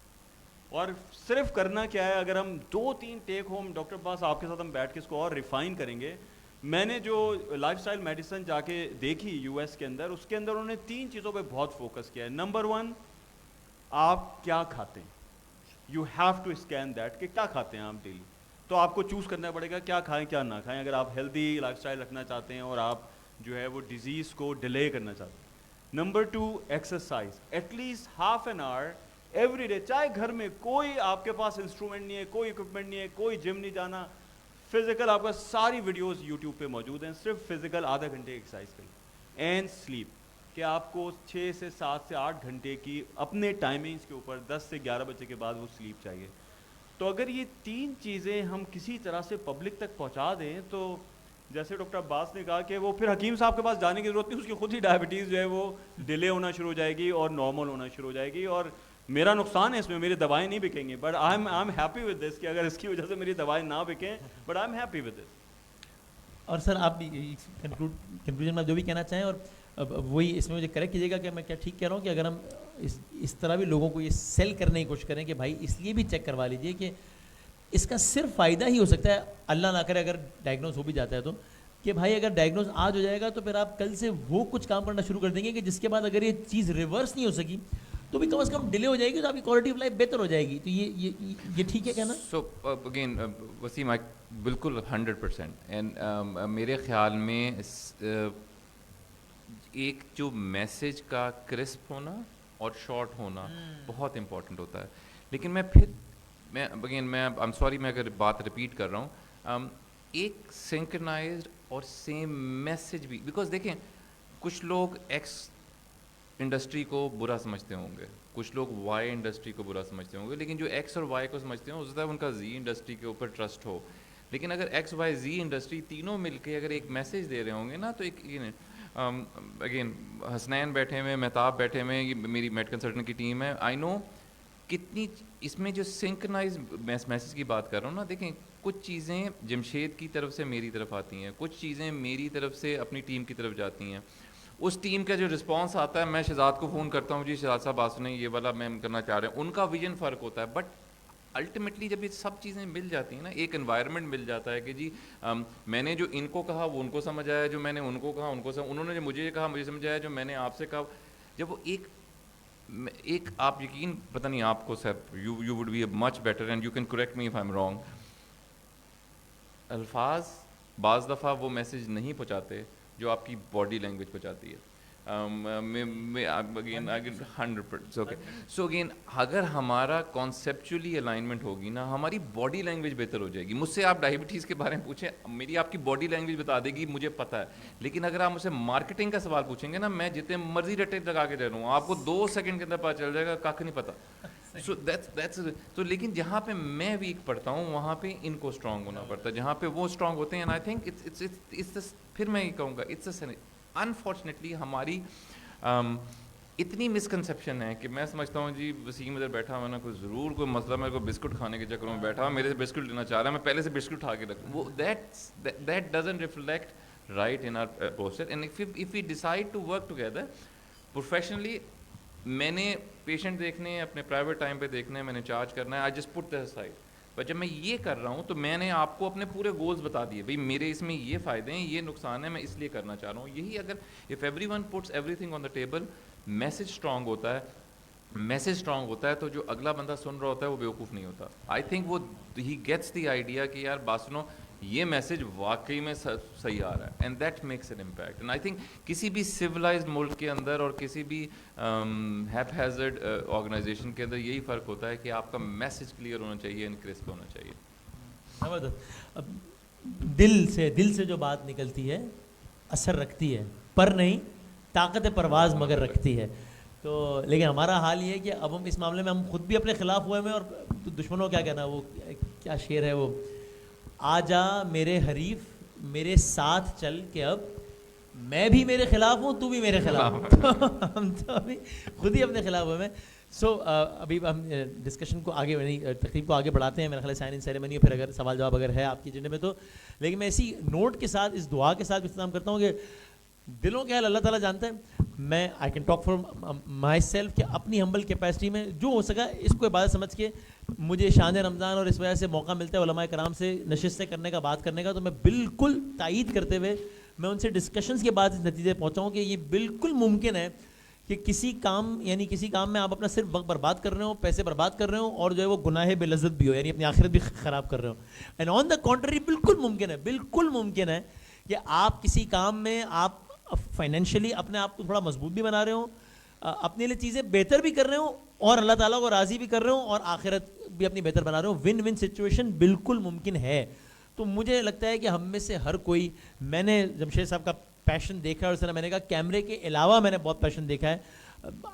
اور صرف کرنا کیا ہے, اگر ہم 2-3 ٹیک ہوم ڈاکٹر عباس آپ کے ساتھ ہم بیٹھ کے اس کو اور ریفائن کریں گے میں نے جو لائف اسٹائل میڈیسن جا کے دیکھی یو ایس کے اندر, اس کے اندر انہوں نے 3 چیزوں پہ بہت فوکس کیا ہے. نمبر 1, آپ کیا کھاتے ہیں, you have to scan that کہ کیا کھاتے ہیں آپ ڈیلی. تو آپ کو چوز کرنا پڑے گا کیا کھائیں کیا نہ کھائیں, اگر آپ ہیلدی لائف اسٹائل رکھنا چاہتے ہیں اور آپ جو ہے وہ ڈیزیز کو ڈیلے کرنا چاہتے ہیں. Number 2, exercise, at least half an hour every day, چاہے گھر میں کوئی آپ کے پاس انسٹرومنٹ نہیں ہے, کوئی اکوپمنٹ نہیں ہے, کوئی جم نہیں جانا, فزیکل آپ کا ساری ویڈیوز یوٹیوب پہ موجود ہیں, صرف فزیکل آدھا گھنٹے ایکسرسائز کریں. اینڈ سلیپ, کہ آپ کو 6 سے 7 سے 8 گھنٹے کی اپنے ٹائمنگز کے اوپر 10 سے 11 بجے کے بعد وہ سلیپ چاہیے. تو اگر یہ 3 چیزیں ہم کسی طرح سے پبلک تک پہنچا دیں تو جیسے ڈاکٹر عباس نے کہا کہ وہ پھر حکیم صاحب کے پاس جانے کی ضرورت نہیں, اس کی خود ہی ڈائبٹیز جو ہے وہ ڈیلے ہونا شروع ہو جائے گی اور نارمل ہونا شروع ہو جائے گی. اور میرا نقصان ہے اس میں, میری دوائیں نہیں بکیں گی, but I am happy with this کہ اگر اس کی وجہ سے میری دوائیں نہ بکیں, but I am happy with this. اور سر آپ کنکلوژن میں جو بھی کہنا چاہیں, اور وہی اس میں مجھے کریکٹ کیجیے گا کہ میں کیا ٹھیک کہہ رہا ہوں کہ اگر ہم اس طرح بھی لوگوں کو یہ سیل کرنے کی کوشش کریں کہ بھائی اس لیے بھی چیک کروا لیجیے کہ اس کا صرف فائدہ ہی ہو سکتا ہے, اللہ نہ کرے اگر ڈائگنوز ہو بھی جاتا ہے تو, کہ بھائی اگر ڈائگنوز آج ہو جائے گا تو پھر آپ کل سے وہ کچھ کام کرنا شروع کر دیں گے کہ جس کے بعد اگر یہ چیز ریورس نہیں ہو سکی تو بھی کم از کم ڈیلے ہو جائے گی, تو آپ کی کوالٹی آف لائف بہتر ہو جائے گی. تو یہ ٹھیک ہے کہنا؟ سو اگین وسیم, بالکل 100%. اینڈ میرے خیال میں ایک جو میسج کا کرسپ ہونا اور شارٹ ہونا بہت امپورٹنٹ ہوتا ہے. لیکن میں آئی ایم سوری میں اگر بات ریپیٹ کر رہا ہوں, ایک سنکرنائزڈ اور سیم میسج بھی, بیکاز دیکھیں کچھ لوگ ایکس انڈسٹری کو برا سمجھتے ہوں گے, کچھ لوگ وائی انڈسٹری کو برا سمجھتے ہوں گے, لیکن جو ایکس اور وائی کو سمجھتے ہیں ہو سکتا ہے ان کا زی انڈسٹری کے اوپر ٹرسٹ ہو. لیکن اگر ایکس وائی زی انڈسٹری تینوں مل کے اگر ایک میسج دے رہے ہوں گے نا, تو ایک اگین حسنین بیٹھے ہوئے, مہتاب بیٹھے ہوئے, یہ میری میڈ کنسلٹنٹ کی ٹیم ہے, آئی نو کتنی اس میں جو سنکرنائز میسج کی بات کر رہا ہوں نا. دیکھیں کچھ چیزیں جمشید کی طرف سے میری طرف آتی ہیں, کچھ چیزیں میری طرف سے اپنی ٹیم کی طرف جاتی ہیں. اس ٹیم کا جو رسپانس آتا ہے, میں شہزاد کو فون کرتا ہوں, جی شہزاد صاحب بات سنیں, یہ والا میں کرنا چاہ رہے ہیں, ان کا ویژن فرق ہوتا ہے. بٹ الٹیمیٹلی جب یہ سب چیزیں مل جاتی ہیں نا, ایک انوائرمنٹ مل جاتا ہے کہ جی میں نے جو ان کو کہا وہ ان کو سمجھ آیا, جو میں نے ان کو کہا ان کو انہوں نے جو مجھے کہا مجھے سمجھ آیا, جو میں نے آپ سے کہا. جب وہ ایک آپ یقین پتہ نہیں آپ کو sir you would be much better and you can correct me if I am wrong, الفاظ بعض دفعہ وہ میسج نہیں پہنچاتے جو آپ کی باڈی لینگویج پہنچاتی ہے. اگین 100%. اوکے, سو اگین اگر ہمارا کانسیپچولی الائنمنٹ ہوگی نا, ہماری باڈی لینگویج بہتر ہو جائے گی. مجھ سے آپ ڈائبٹیز کے بارے میں پوچھیں, میری آپ کی باڈی لینگویج بتا دے گی, مجھے پتہ ہے. لیکن اگر آپ مجھ سے مارکیٹنگ کا سوال پوچھیں گے نا, میں جتنے مرضی رٹے لگا کے دے رہا ہوں, آپ کو 2 سیکنڈ کے اندر پتہ چل جائے گا, کھ نہیں پتہ. سو دیٹس تو لیکن جہاں پہ میں ویک پڑتا ہوں وہاں پہ ان کو اسٹرانگ ہونا پڑتا ہے, جہاں پہ وہ اسٹرانگ ہوتے ہیں. اینڈ آئی تھنک پھر میں یہ کہوں گا اٹس انفارچونیٹلی ہماری اتنی مسکنسیپشن ہے کہ میں سمجھتا ہوں جی وسیم ادھر بیٹھا ہوا نا, کوئی ضرور کوئی مسئلہ, میرے کو بسکٹ کھانے کے چکر میں بیٹھا ہوا, میرے سے بسکٹ لینا چاہ رہا ہے, میں پہلے سے بسکٹ اٹھا کے رکھوں. وہ that doesn't reflect right in our posture. And if we decide to work together professionally, میں نے پیشنٹ دیکھنے اپنے پرائیویٹ ٹائم پہ دیکھنے, میں نے چارج کرنا ہے, I just put that aside. پر جب میں یہ کر رہا ہوں تو میں نے آپ کو اپنے پورے گولز بتا دیے, بھائی میرے اس میں یہ فائدے ہیں, یہ نقصان ہے, میں اس لیے کرنا چاہ رہا ہوں. یہی اگر if everyone puts everything on the table, message strong ہوتا ہے, تو جو اگلا بندہ سن رہا ہوتا ہے وہ بیوقوف نہیں ہوتا. آئی تھنک وہ ہی گیٹس دی آئیڈیا کہ یار بات سنو, یہ میسج واقعی میں صحیح آ رہا ہے, and that makes an impact. And I think کسی بھی سویلائزڈ ملک کے اندر اور کسی بھی ہیپ ہیزرڈ آرگنائزیشن کے اندر یہی فرق ہوتا ہے کہ آپ کا میسج کلیئر ہونا چاہیے, اینڈ کرسپ ہونا چاہیے. دل سے جو بات نکلتی ہے اثر رکھتی ہے, پر نہیں طاقت پرواز مگر رکھتی ہے. تو لیکن ہمارا حال یہ ہے کہ اب ہم اس معاملے میں ہم خود بھی اپنے خلاف ہوئے ہیں, اور دشمنوں کیا کہنا, وہ کیا شعر ہے وہ, آ جا میرے حریف میرے ساتھ چل کے اب میں بھی میرے خلاف ہوں تو بھی میرے خلاف ہوں. ہم تو ابھی خود ہی اپنے خلاف ہوئے ہیں. سو ابھی ہم ڈسکشن کو آگے تقریب کو آگے بڑھاتے ہیں. میرا خیال ہے سائن ان سیریمنی, پھر اگر سوال جواب اگر ہے آپ کی ایجنڈے میں تو. لیکن میں اسی نوٹ کے ساتھ, اس دعا کے ساتھ اختتام کرتا ہوں کہ دلوں کے حال اللہ تعالیٰ جانتا ہے. میں I can talk for my self کہ اپنی ہمبل کیپیسٹی میں جو ہو سکا اس کو عبادت سمجھ کے مجھے شان رمضان اور اس وجہ سے موقع ملتا ہے علماء کرام سے نشستیں کرنے کا, بات کرنے کا, تو میں بالکل تائید کرتے ہوئے میں ان سے ڈسکشنز کے بعد اس نتیجے پہنچا ہوں کہ یہ بالکل ممکن ہے کہ کسی کام میں آپ اپنا صرف وقت برباد کر رہے ہو, پیسے برباد کر رہے ہو, اور جو ہے وہ گناہ بے لذت بھی ہو, یعنی اپنی آخرت بھی خراب کر رہے ہو. اینڈ آن دا کانٹری بالکل ممکن ہے کہ آپ کسی کام میں آپ فائنینشلی اپنے آپ کو تھوڑا مضبوط بھی بنا رہے ہوں, اپنے لیے چیزیں بہتر بھی کر رہے ہوں, اور اللہ تعالیٰ کو راضی بھی کر رہے ہوں, اور آخرت بھی اپنی بہتر بنا رہے ہوں. ون ون سچویشن بالکل ممکن ہے. تو مجھے لگتا ہے کہ ہم میں سے ہر کوئی, میں نے جمشید صاحب کا پیشن دیکھا ہے, اور اس طرح میں نے کہا کیمرے کے علاوہ میں نے بہت پیشن دیکھا ہے.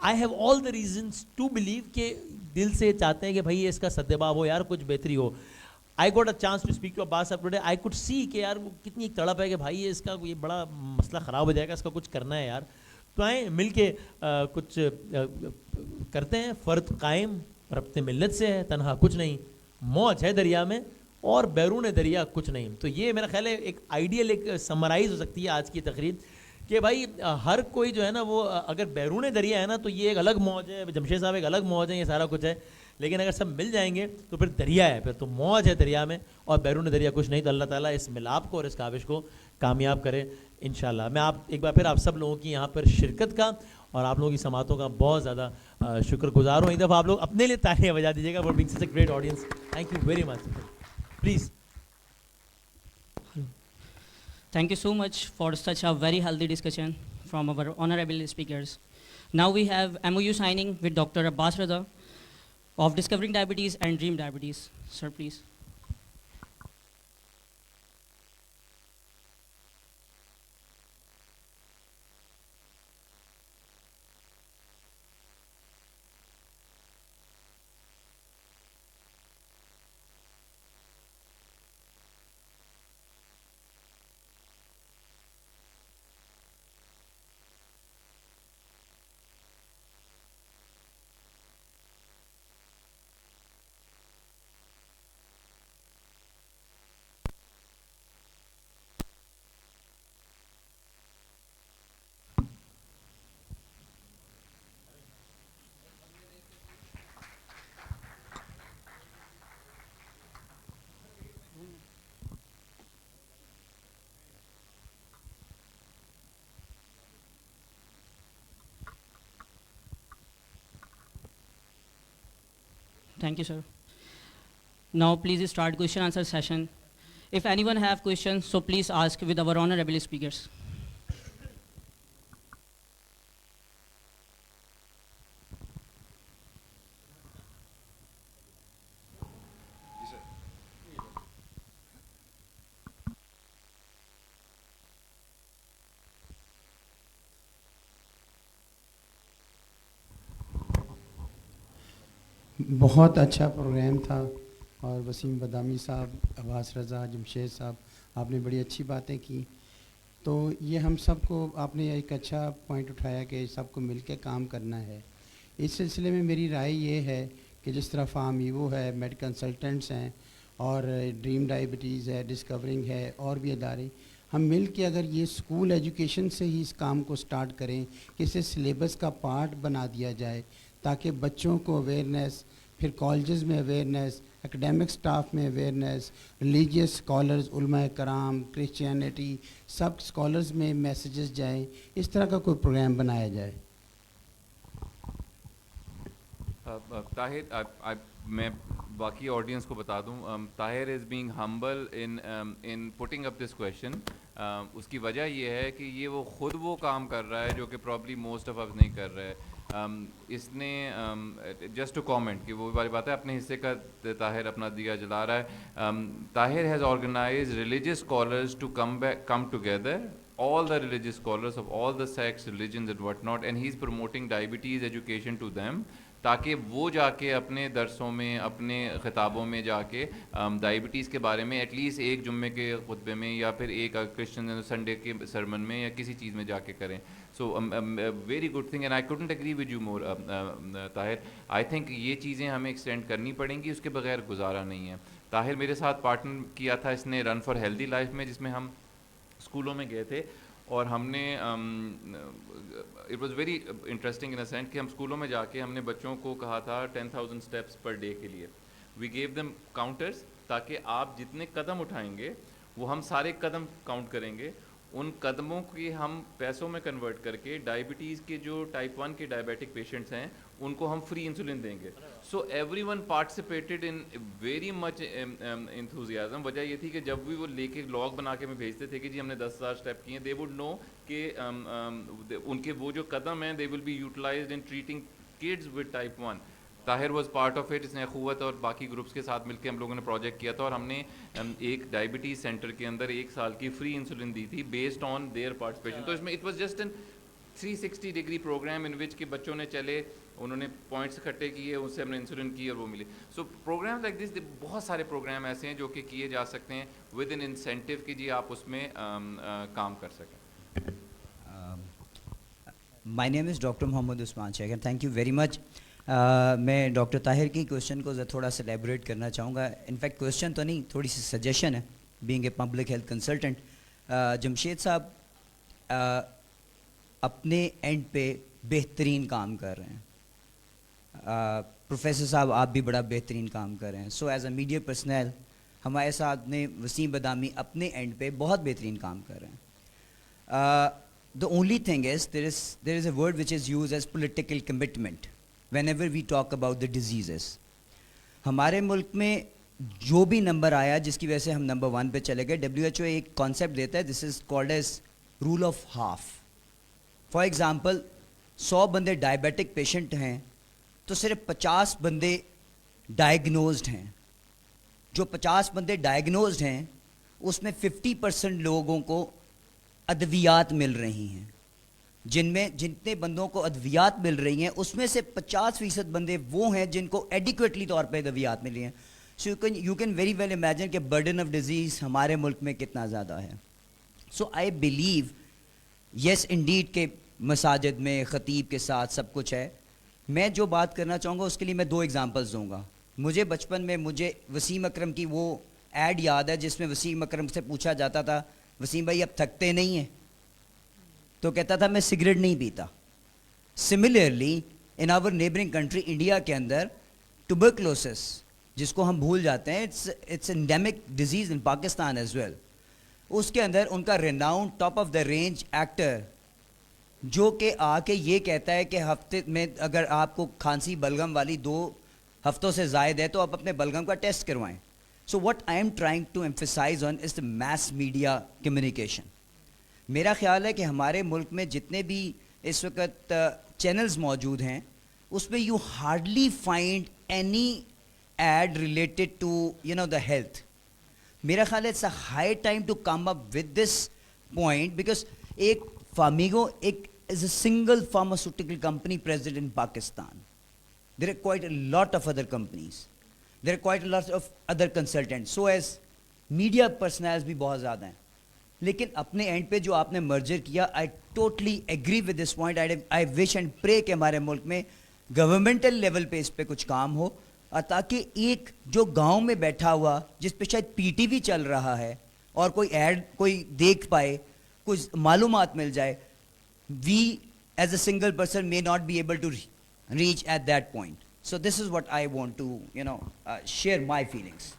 I have all the reasons to believe کہ دل سے چاہتے ہیں کہ بھائی اس کا سدباب ہو یار, کچھ بہتری ہو. I got a chance to speak to Abbas sahab today. I could see کہ یار وہ کتنی ایک تڑپ ہے کہ بھائی اس کا یہ بڑا مسئلہ خراب ہو جائے گا, اس کا کچھ کرنا ہے یار. تو آئیں مل کے کچھ کرتے ہیں. فرد قائم ربط ملت سے ہے, تنہا کچھ نہیں, موج ہے دریا میں اور بیرون دریا کچھ نہیں. تو یہ میرا خیال ہے ایک آئیڈیل, ایک سمرائز ہو سکتی ہے آج کی تقریر کہ بھائی ہر کوئی جو ہے نا وہ اگر بیرون دریا ہے نا تو یہ ایک الگ موج ہے, جمشید صاحب ایک الگ موج ہے, یہ سارا کچھ ہے. لیکن اگر سب مل جائیں گے تو پھر دریا ہے, پھر تو موج ہے دریا میں, اور بیرون دریا کچھ نہیں. تو اللہ تعالیٰ اس ملاپ کو اور اس کاوش کو کامیاب کرے انشاءاللہ. میں ایک بار پھر آپ سب لوگوں کی یہاں پر شرکت کا اور آپ لوگوں کی سماعتوں کا بہت زیادہ شکر گزار ہوں. ایک دفعہ آپ لوگ اپنے لیے تالیاں بجا دیجیے گا for being such a great audience. Thank you very much. Please. Thank you so much for such a very healthy discussion from our honorable speakers. Now we have MOU signing with Dr. Abbas Raza of Discovering Diabetes and Dream Diabetes. Sir, please. Thank you, sir. Now please start question answer session. If anyone have questions, so please ask with our honorable speakers. بہت اچھا programme تھا, اور وسیم بدامی صاحب, عباس رضا, جمشید صاحب, آپ نے بڑی اچھی باتیں کی. تو یہ ہم سب کو آپ نے ایک اچھا پوائنٹ اٹھایا کہ سب کو مل کے کام کرنا ہے. اس سلسلے میں میری رائے یہ ہے کہ جس طرح فارم ایوو ہے, میڈ کنسلٹنٹس ہیں, اور ڈریم ڈائبٹیز ہے, ڈسکورنگ ہے, اور بھی ادارے, ہم مل کے اگر یہ اسکول ایجوکیشن سے ہی اس کام کو سٹارٹ کریں کہ اسے سلیبس کا پارٹ بنا دیا جائے, تاکہ بچوں کو اویئرنیس, پھر کالجز میں اویئرنیس, اکیڈیمک سٹاف میں اویئرنیس, ریلیجیس اسکالرز, علماء کرام, کرسچینٹی, سب اسکالرز میں میسیجز جائیں. اس طرح کا کوئی پروگرام بنایا جائے. طاہر, میں باقی آڈینس کو بتا دوں, Tahir is being humble in putting up this question. اس کی وجہ یہ ہے کہ یہ وہ خود وہ کام کر رہا ہے جو کہ پرابلی موسٹ آف اس نہیں کر رہے. اس نے جسٹ ٹو کامنٹ کہ وہ والی بات ہے, اپنے حصے کا طاہر اپنا دیا جلا رہا ہے. Tahir has organize religious scholars to come together, all the religious scholars of all the sects, religions and what not, and he's promoting diabetes education to them, تاکہ وہ جا کے اپنے درسوں میں, اپنے خطابوں میں جا کے ڈائبٹیز کے بارے میں ایٹ لیسٹ ایک جمعے کے خطبے میں یا پھر ایک کرسچن سنڈے کے سرمن میں یا کسی چیز میں جا کے کریں. So very good thing, and I couldn't agree with you more Tahir. I think یہ چیزیں ہمیں ایکسٹینڈ کرنی پڑیں گی, اس کے بغیر گزارا نہیں ہے. طاہر میرے ساتھ پارٹنر کیا تھا اس نے رن فار ہیلدی لائف میں, جس میں ہم اسکولوں میں گئے تھے, اور ہم نے it was very interesting in a sense کہ ہم اسکولوں میں جا کے ہم نے بچوں کو کہا تھا 10,000 اسٹیپس پر ڈے کے لیے. وی گیو دیم کاؤنٹرس تاکہ آپ جتنے قدم اٹھائیں گے وہ ہم سارے قدم کاؤنٹ کریں گے, ان قدموں کی ہم پیسوں میں کنورٹ کر کے ڈائبٹیز کے جو ٹائپ 1 کے ڈائبیٹک پیشنٹس ہیں ان کو ہم فری انسولن دیں گے. So every one participated in very much enthusiasm. وجہ یہ تھی کہ جب بھی وہ لے کے لاگ بنا کے ہمیں بھیجتے تھے کہ جی ہم نے 10,000 اسٹیپ کیے ہیں, دے وڈ نو کہ ان کے وہ جو قدم ہیں they will be utilized in treating kids with type 1. Tahir was part of it. اس نے اخوت اور باقی گروپس کے ساتھ مل کے ہم لوگوں نے پروجیکٹ کیا تھا اور ہم نے ایک ڈائبٹیز سینٹر کے اندر 1 سال کی فری انسولن دی تھی بیسڈ آن دیئر پارٹیسپیشن. تو اس میں it was just an 360 degree program in which کہ بچوں نے چلے, انہوں نے پوائنٹس اکٹھے کیے, اس سے ہم نے انسولن کی اور وہ ملی. سو پروگرام لائک دس, بہت سارے پروگرام ایسے ہیں جو کہ کیے جا سکتے ہیں ود ان انسینٹیو کہ جی آپ اس میں کام کر سکیں. My name is doctor Muhammad Usman Shekhar. Thank you very much. میں ڈاکٹر طاہر کی کوشچن کو تھوڑا سا ایلیبریٹ کرنا چاہوں گا. انفیکٹ کوشچن تو نہیں, تھوڑی سی سجیشن ہے being a public health consultant. Jamshed صاحب اپنے اینڈ پہ بہترین کام کر رہے ہیں. پروفیسر صاحب آپ بھی بڑا بہترین کام کر رہے ہیں. So as a media personal ہمارے ساتھ نے وسیم بدامی اپنے اینڈ پہ بہت بہترین کام کر رہے ہیں. The only thing is there is a word which is used as political commitment whenever we talk about the diseases. ہمارے ملک میں جو بھی نمبر آیا جس کی وجہ سے ہم نمبر 1 پہ چلے گئے, WHO ایک کانسیپٹ دیتا ہے, this is called as rule of half. For example 100 بندے ڈائبیٹک پیشنٹ ہیں تو صرف 50 بندے ڈائگنوزڈ ہیں. جو 50 بندے ڈائگنوزڈ ہیں اس میں 50% لوگوں کو ادویات مل رہی ہیں. جتنے بندوں کو ادویات مل رہی ہیں اس میں سے 50% بندے وہ ہیں جن کو ایڈیکویٹلی طور پہ ادویات ملی ہیں. So you can very well imagine کہ برڈن آف ڈیزیز ہمارے ملک میں کتنا زیادہ ہے. So I believe yes indeed کہ مساجد میں خطیب کے ساتھ سب کچھ ہے. میں جو بات کرنا چاہوں گا اس کے لیے میں 2 ایگزامپلس دوں گا. مجھے بچپن میں وسیم اکرم کی وہ ایڈ یاد ہے جس میں وسیم اکرم سے پوچھا جاتا تھا, وسیم بھائی اب تھکتے نہیں ہیں؟ تو کہتا تھا میں سگریٹ نہیں پیتا. Similarly in our neighbouring country India کے اندر ٹوبرکلوسس جس کو ہم بھول جاتے ہیں, it's endemic disease in Pakistan as well. اس کے اندر ان کا renowned top of the range actor جو کہ آ کے یہ کہتا ہے کہ ہفتے میں اگر آپ کو کھانسی بلغم والی 2 ہفتوں سے زائد ہے تو آپ اپنے بلغم کا ٹیسٹ کروائیں. So what I am trying to emphasize on is the mass media communication. میرا خیال ہے کہ ہمارے ملک میں جتنے بھی اس وقت چینلز موجود ہیں اس میں you hardly find any ad related to the health. میرا خیال ہے it's a high time to come up with this point because ایک Famigo is a single pharmaceutical company present in Pakistan. There are quite a lot of other companies. There are quite a lot of other consultants. So as media personnel بھی بہت زیادہ ہیں. لیکن اپنے and پہ جو آپ نے مرجر کیا, I totally agree with this point. I wish and pray کہ ہمارے ملک میں گورنمنٹل لیول پہ اس پہ کچھ کام ہو, اور تاکہ ایک جو گاؤں میں بیٹھا ہوا جس پہ شاید PTV چل رہا ہے اور کوئی ایڈ کوئی دیکھ پائے, کچھ معلومات مل جائے. We as a single person may not be able to reach at that point. So this is what I want to share my feelings.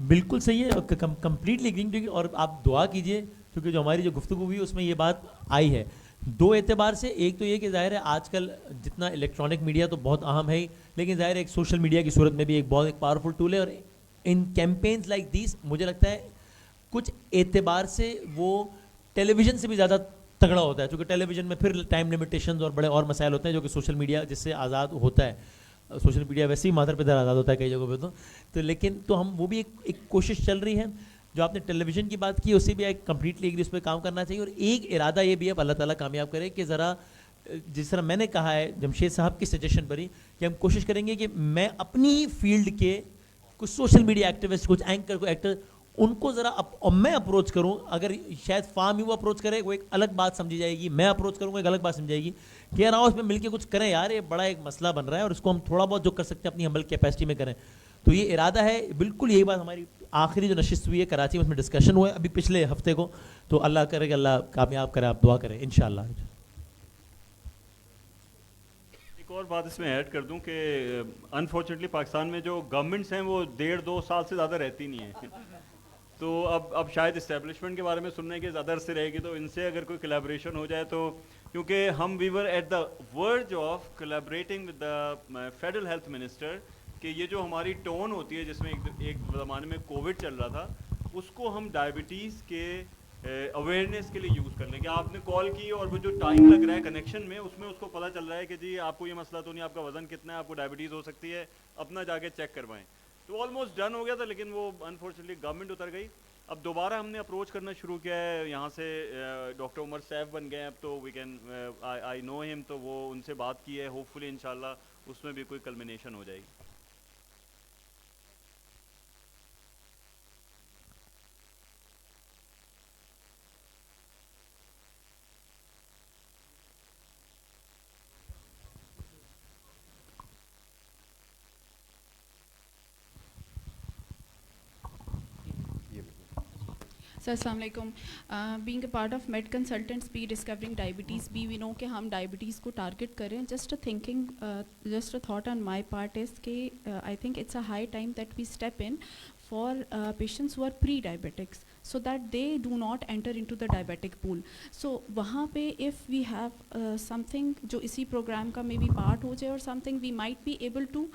بالکل صحیح ہے, کمپلیٹلی اگرینگ. اور آپ دعا کیجئے کیونکہ جو ہماری جو گفتگو ہوئی اس میں یہ بات آئی ہے 2 اعتبار سے. ایک تو یہ کہ ظاہر ہے آج کل جتنا الیکٹرانک میڈیا تو بہت اہم ہے ہی, لیکن ظاہر ہے ایک سوشل میڈیا کی صورت میں بھی ایک بہت پاورفل ٹول ہے. اور ان کیمپینز لائک دیس مجھے لگتا ہے کچھ اعتبار سے وہ ٹیلی ویژن سے بھی زیادہ تگڑا ہوتا ہے, چونکہ ٹیلی ویژن میں پھر ٹائم لمیٹیشنز اور بڑے اور مسائل ہوتے ہیں جو کہ سوشل میڈیا جس سے آزاد ہوتا ہے. سوشل میڈیا ویسے ہی مادر پہ در آزاد ہوتا ہے کئی جگہوں پہ تو لیکن تو ہم وہ بھی ایک کوشش چل رہی ہے. جو آپ نے ٹیلی ویژن کی بات کی اس سے بھی ایک کمپلیٹلی اس پہ کام کرنا چاہیے. اور ایک ارادہ یہ بھی ہے اللہ تعالیٰ کامیاب کرے کہ ذرا جس طرح میں نے کہا ہے جمشید صاحب کی سجیشن پر ہی کہ ہم کوشش کریں گے کہ میں اپنی فیلڈ کے کچھ سوشل میڈیا ایکٹیوسٹ, کچھ اینکر, کوئی ایکٹر, ان کو ذرا میں اپروچ کروں. اگر شاید فارم وہ اپروچ کرے وہ ایک الگ بات سمجھی جائے گی, میں اپروچ کروں گا ایک الگ بات سمجھ جائے گی کہ یار آؤ اس میں مل کے کچھ کریں یار, یہ بڑا ایک مسئلہ بن رہا ہے اور اس کو ہم تھوڑا بہت جو کر سکتے ہیں اپنی ہمبل کیپیسٹی میں کریں. تو یہ ارادہ ہے بالکل. یہی بات ہماری آخری جو نشست ہوئی ہے کراچی میں, اس میں ڈسکشن ہوا ہے ابھی پچھلے ہفتے کو. تو اللہ کرے کہ اللہ کامیاب کرے, آپ دعا کریں انشاءاللہ. ایک اور بات اس میں ایڈ کر دوں کہ انفارچونیٹلی پاکستان میں جو گورنمنٹس ہیں وہ 1.5-2 سال سے زیادہ رہتی نہیں ہیں. تو اب شاید اسٹیبلشمنٹ کے بارے میں سننے کے زیادہ عرصے رہے گی, تو ان سے اگر کوئی کلیبریشن ہو جائے تو, کیونکہ ہم we were at the verge of collaborating with the federal health minister, کہ یہ جو ہماری ٹون ہوتی ہے جس میں ایک زمانے میں کووڈ چل رہا تھا, اس کو ہم ڈائبٹیز کے اویئرنیس کے لیے یوز کر لیں. کہ آپ نے کال کی اور وہ جو ٹائم لگ رہا ہے کنیکشن میں, اس میں اس کو پتہ چل رہا ہے کہ جی آپ کو یہ مسئلہ تو نہیں, آپ کا وزن کتنا ہے, آپ کو ڈائبٹیز ہو سکتی ہے, اپنا جا کے چیک کروائیں. تو آلموسٹ ڈن ہو گیا تھا, لیکن وہ انفارچونیٹلی گورنمنٹ اتر گئی. اب دوبارہ ہم نے اپروچ کرنا شروع کیا ہے یہاں سے, ڈاکٹر عمر سیف بن گئے ہیں اب, تو وی کین آئی نو ہم, تو وہ ان سے بات کی ہے, ہوپ فلی انشاءاللہ اس میں بھی کوئی کلمینیشن ہو جائے گی. سر السلام علیکم. Being a part of Med Consultants be discovering diabetes be we know کہ ہم ڈائبٹیز کو ٹارگٹ کریں. Just a thought on my part is کہ I think it's a high time that we step in for patients who are pre diabetics so that they do not enter into the diabetic pool. So وہاں پہ if we have something جو اسی programme کا may be part ہو جائے or something, we might be able to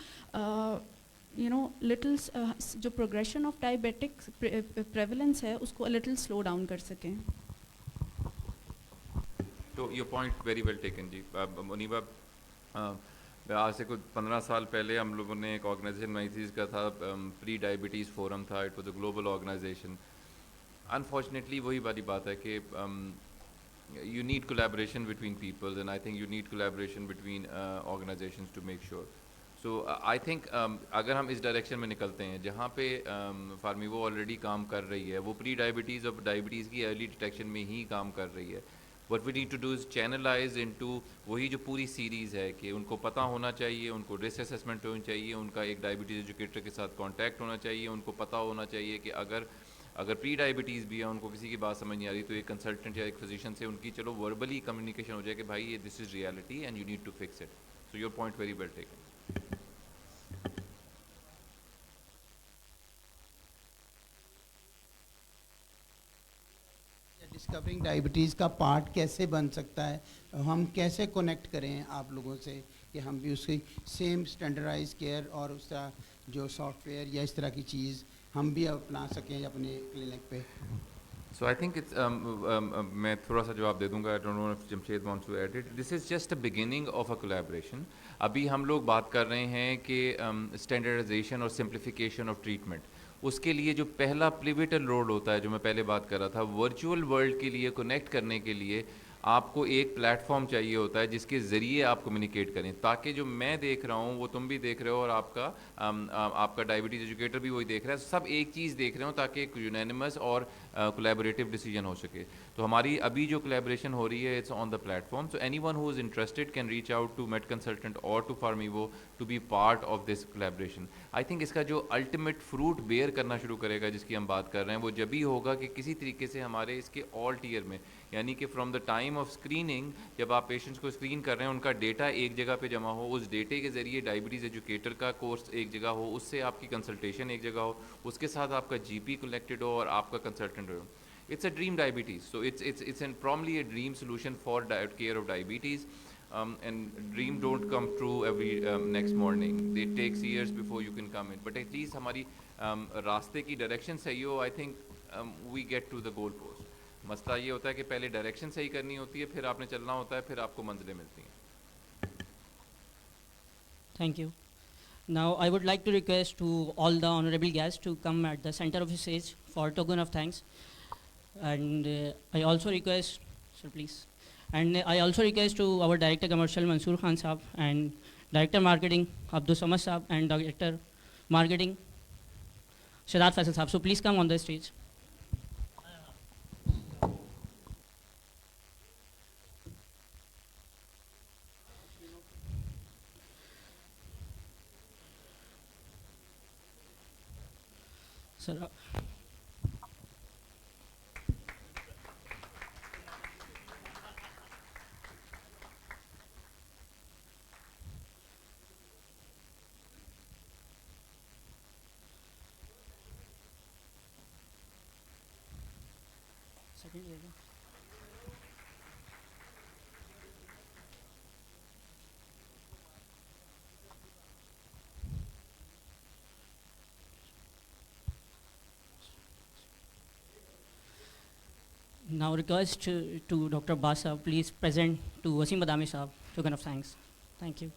little جو progression of diabetic prevalence ہے اس کو a little slow down کر سکیں. تو your point very well taken جی. منیبہ, آج سے کچھ 15 سال پہلے ہم لوگوں نے ایک آرگنائزیشن بنائی تھی, اس کا تھا پری ڈائبٹیز فورم تھا. It was a global organization. Unfortunately وہی والی بات ہے کہ you need collaboration between people, and I think you need collaboration between organizations to make sure. So I think اگر ہم اس ڈائریکشن میں نکلتے ہیں جہاں پہ فارمیوو آلریڈی کام کر رہی ہے, وہ پری ڈائبٹیز اور ڈائبٹیز کی ارلی ڈیٹیکشن میں ہی کام کر رہی ہے. what we need to do is channelize into وہی جو پوری سیریز ہے کہ ان کو پتہ ہونا چاہیے, ان کو رسک اسیسمنٹ ہونی چاہیے, ان کا ایک ڈائبٹیز ایجوکیٹر کے ساتھ کانٹیکٹ ہونا چاہیے, ان کو پتہ ہونا چاہیے کہ اگر پری ڈائبٹیز بھی ہے, ان کو کسی کی بات سمجھ نہیں آ رہی, تو ایک کنسلٹنٹ یا ایک فزیشین سے ان کی چلو وربلی کمیونیکیشن ہو جائے کہ بھائی یہ this is reality and you need to fix it. So your point very well taken. Discovering diabetes کا پارٹ کیسے بن سکتا ہے, ہم کیسے کنیکٹ کریں آپ لوگوں سے کہ ہم بھی اس کی سیم اسٹینڈرڈائز کیئر اور اس طرح جو سافٹ ویئر یا اس طرح کی چیز ہم بھی اپنا سکیں اپنے کلینک پہ. So I think it's میں تھوڑا سا جواب دے دوں گا. I don't know if Jamshed wants to add it. This is just a beginning of a collaboration. ابھی ہم لوگ بات کر رہے ہیں کہ اسٹینڈرڈائزیشن اور سمپلیفیکیشن آف ٹریٹمنٹ, اس کے لیے جو پہلا پیوٹل رول ہوتا ہے, جو میں پہلے بات کر رہا تھا, ورچوئل ورلڈ کے لیے کنیکٹ کرنے کے لیے آپ کو ایک پلیٹ فارم چاہیے ہوتا ہے جس کے ذریعے آپ کمیونیکیٹ کریں, تاکہ جو میں دیکھ رہا ہوں وہ تم بھی دیکھ رہے ہو اور آپ کا ڈائبٹیز ایجوکیٹر بھی وہی دیکھ رہا ہے, سب ایک چیز دیکھ رہے ہوں تاکہ ایک یونینمس اور کولیبوریٹیو ڈیسیجن ہو سکے. تو ہماری ابھی جو کولیبریشن ہو رہی ہے it's on the platform. So anyone who is interested can reach out to Med Consultant اور to Pharmevo to be part of this collaboration. I think اس کا جو الٹیمیٹ فروٹ بیئر کرنا شروع کرے گا جس کی ہم بات کر رہے ہیں, وہ جبھی ہوگا کہ کسی طریقے سے ہمارے اس کے آل ٹیئر میں, یعنی کہ from the time of screening, جب آپ پیشنٹس کو اسکرین کر رہے ہیں, ان کا ڈیٹا ایک جگہ پہ جمع ہو, اس ڈیٹے کے ذریعے ڈائبٹیز ایجوکیٹر کا کورس ایک جگہ ہو, اس سے آپ کی کنسلٹیشن ایک جگہ ہو, اس کے ساتھ آپ کا جی پی کنیکٹڈ ہو اور آپ کا consultant who. It's a dream diabetes. So it's probably a dream solution for care of diabetes. And dream don't come true every next morning. It takes years before you can come in. But at least ہماری راستے کی direction صحیح ہو, I think we get to the goal post. مسئلہ یہ ہوتا ہے کہ پہلے ڈائریکشن صحیح کرنی ہوتی ہے, پھر آپ نے چلنا ہوتا ہے, پھر آپ کو منزلیں ملتی ہیں. Thank you. Now I would like to request to all the honorable guests to come at the center of the stage for token of thanks. And I also request, sir please, and I also request to our Director Commercial Mansoor Khan Saab and Director Marketing Abdul Samad Saab and Director Marketing Shadad Faisal Saab. So please come on the stage. Sir, second level. Now request to Dr. Basa, please present to Wasim Badami Sahab token of thanks. Thank you.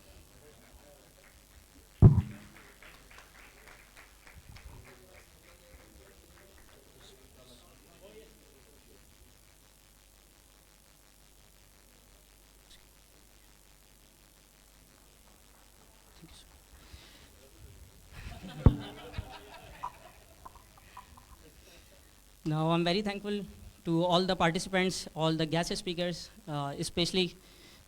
Now I'm very thankful to all the participants, all the guest speakers, especially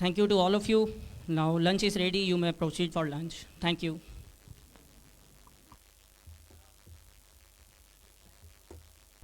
Thank you to all of you. Now lunch is ready. You may proceed for lunch. Thank you.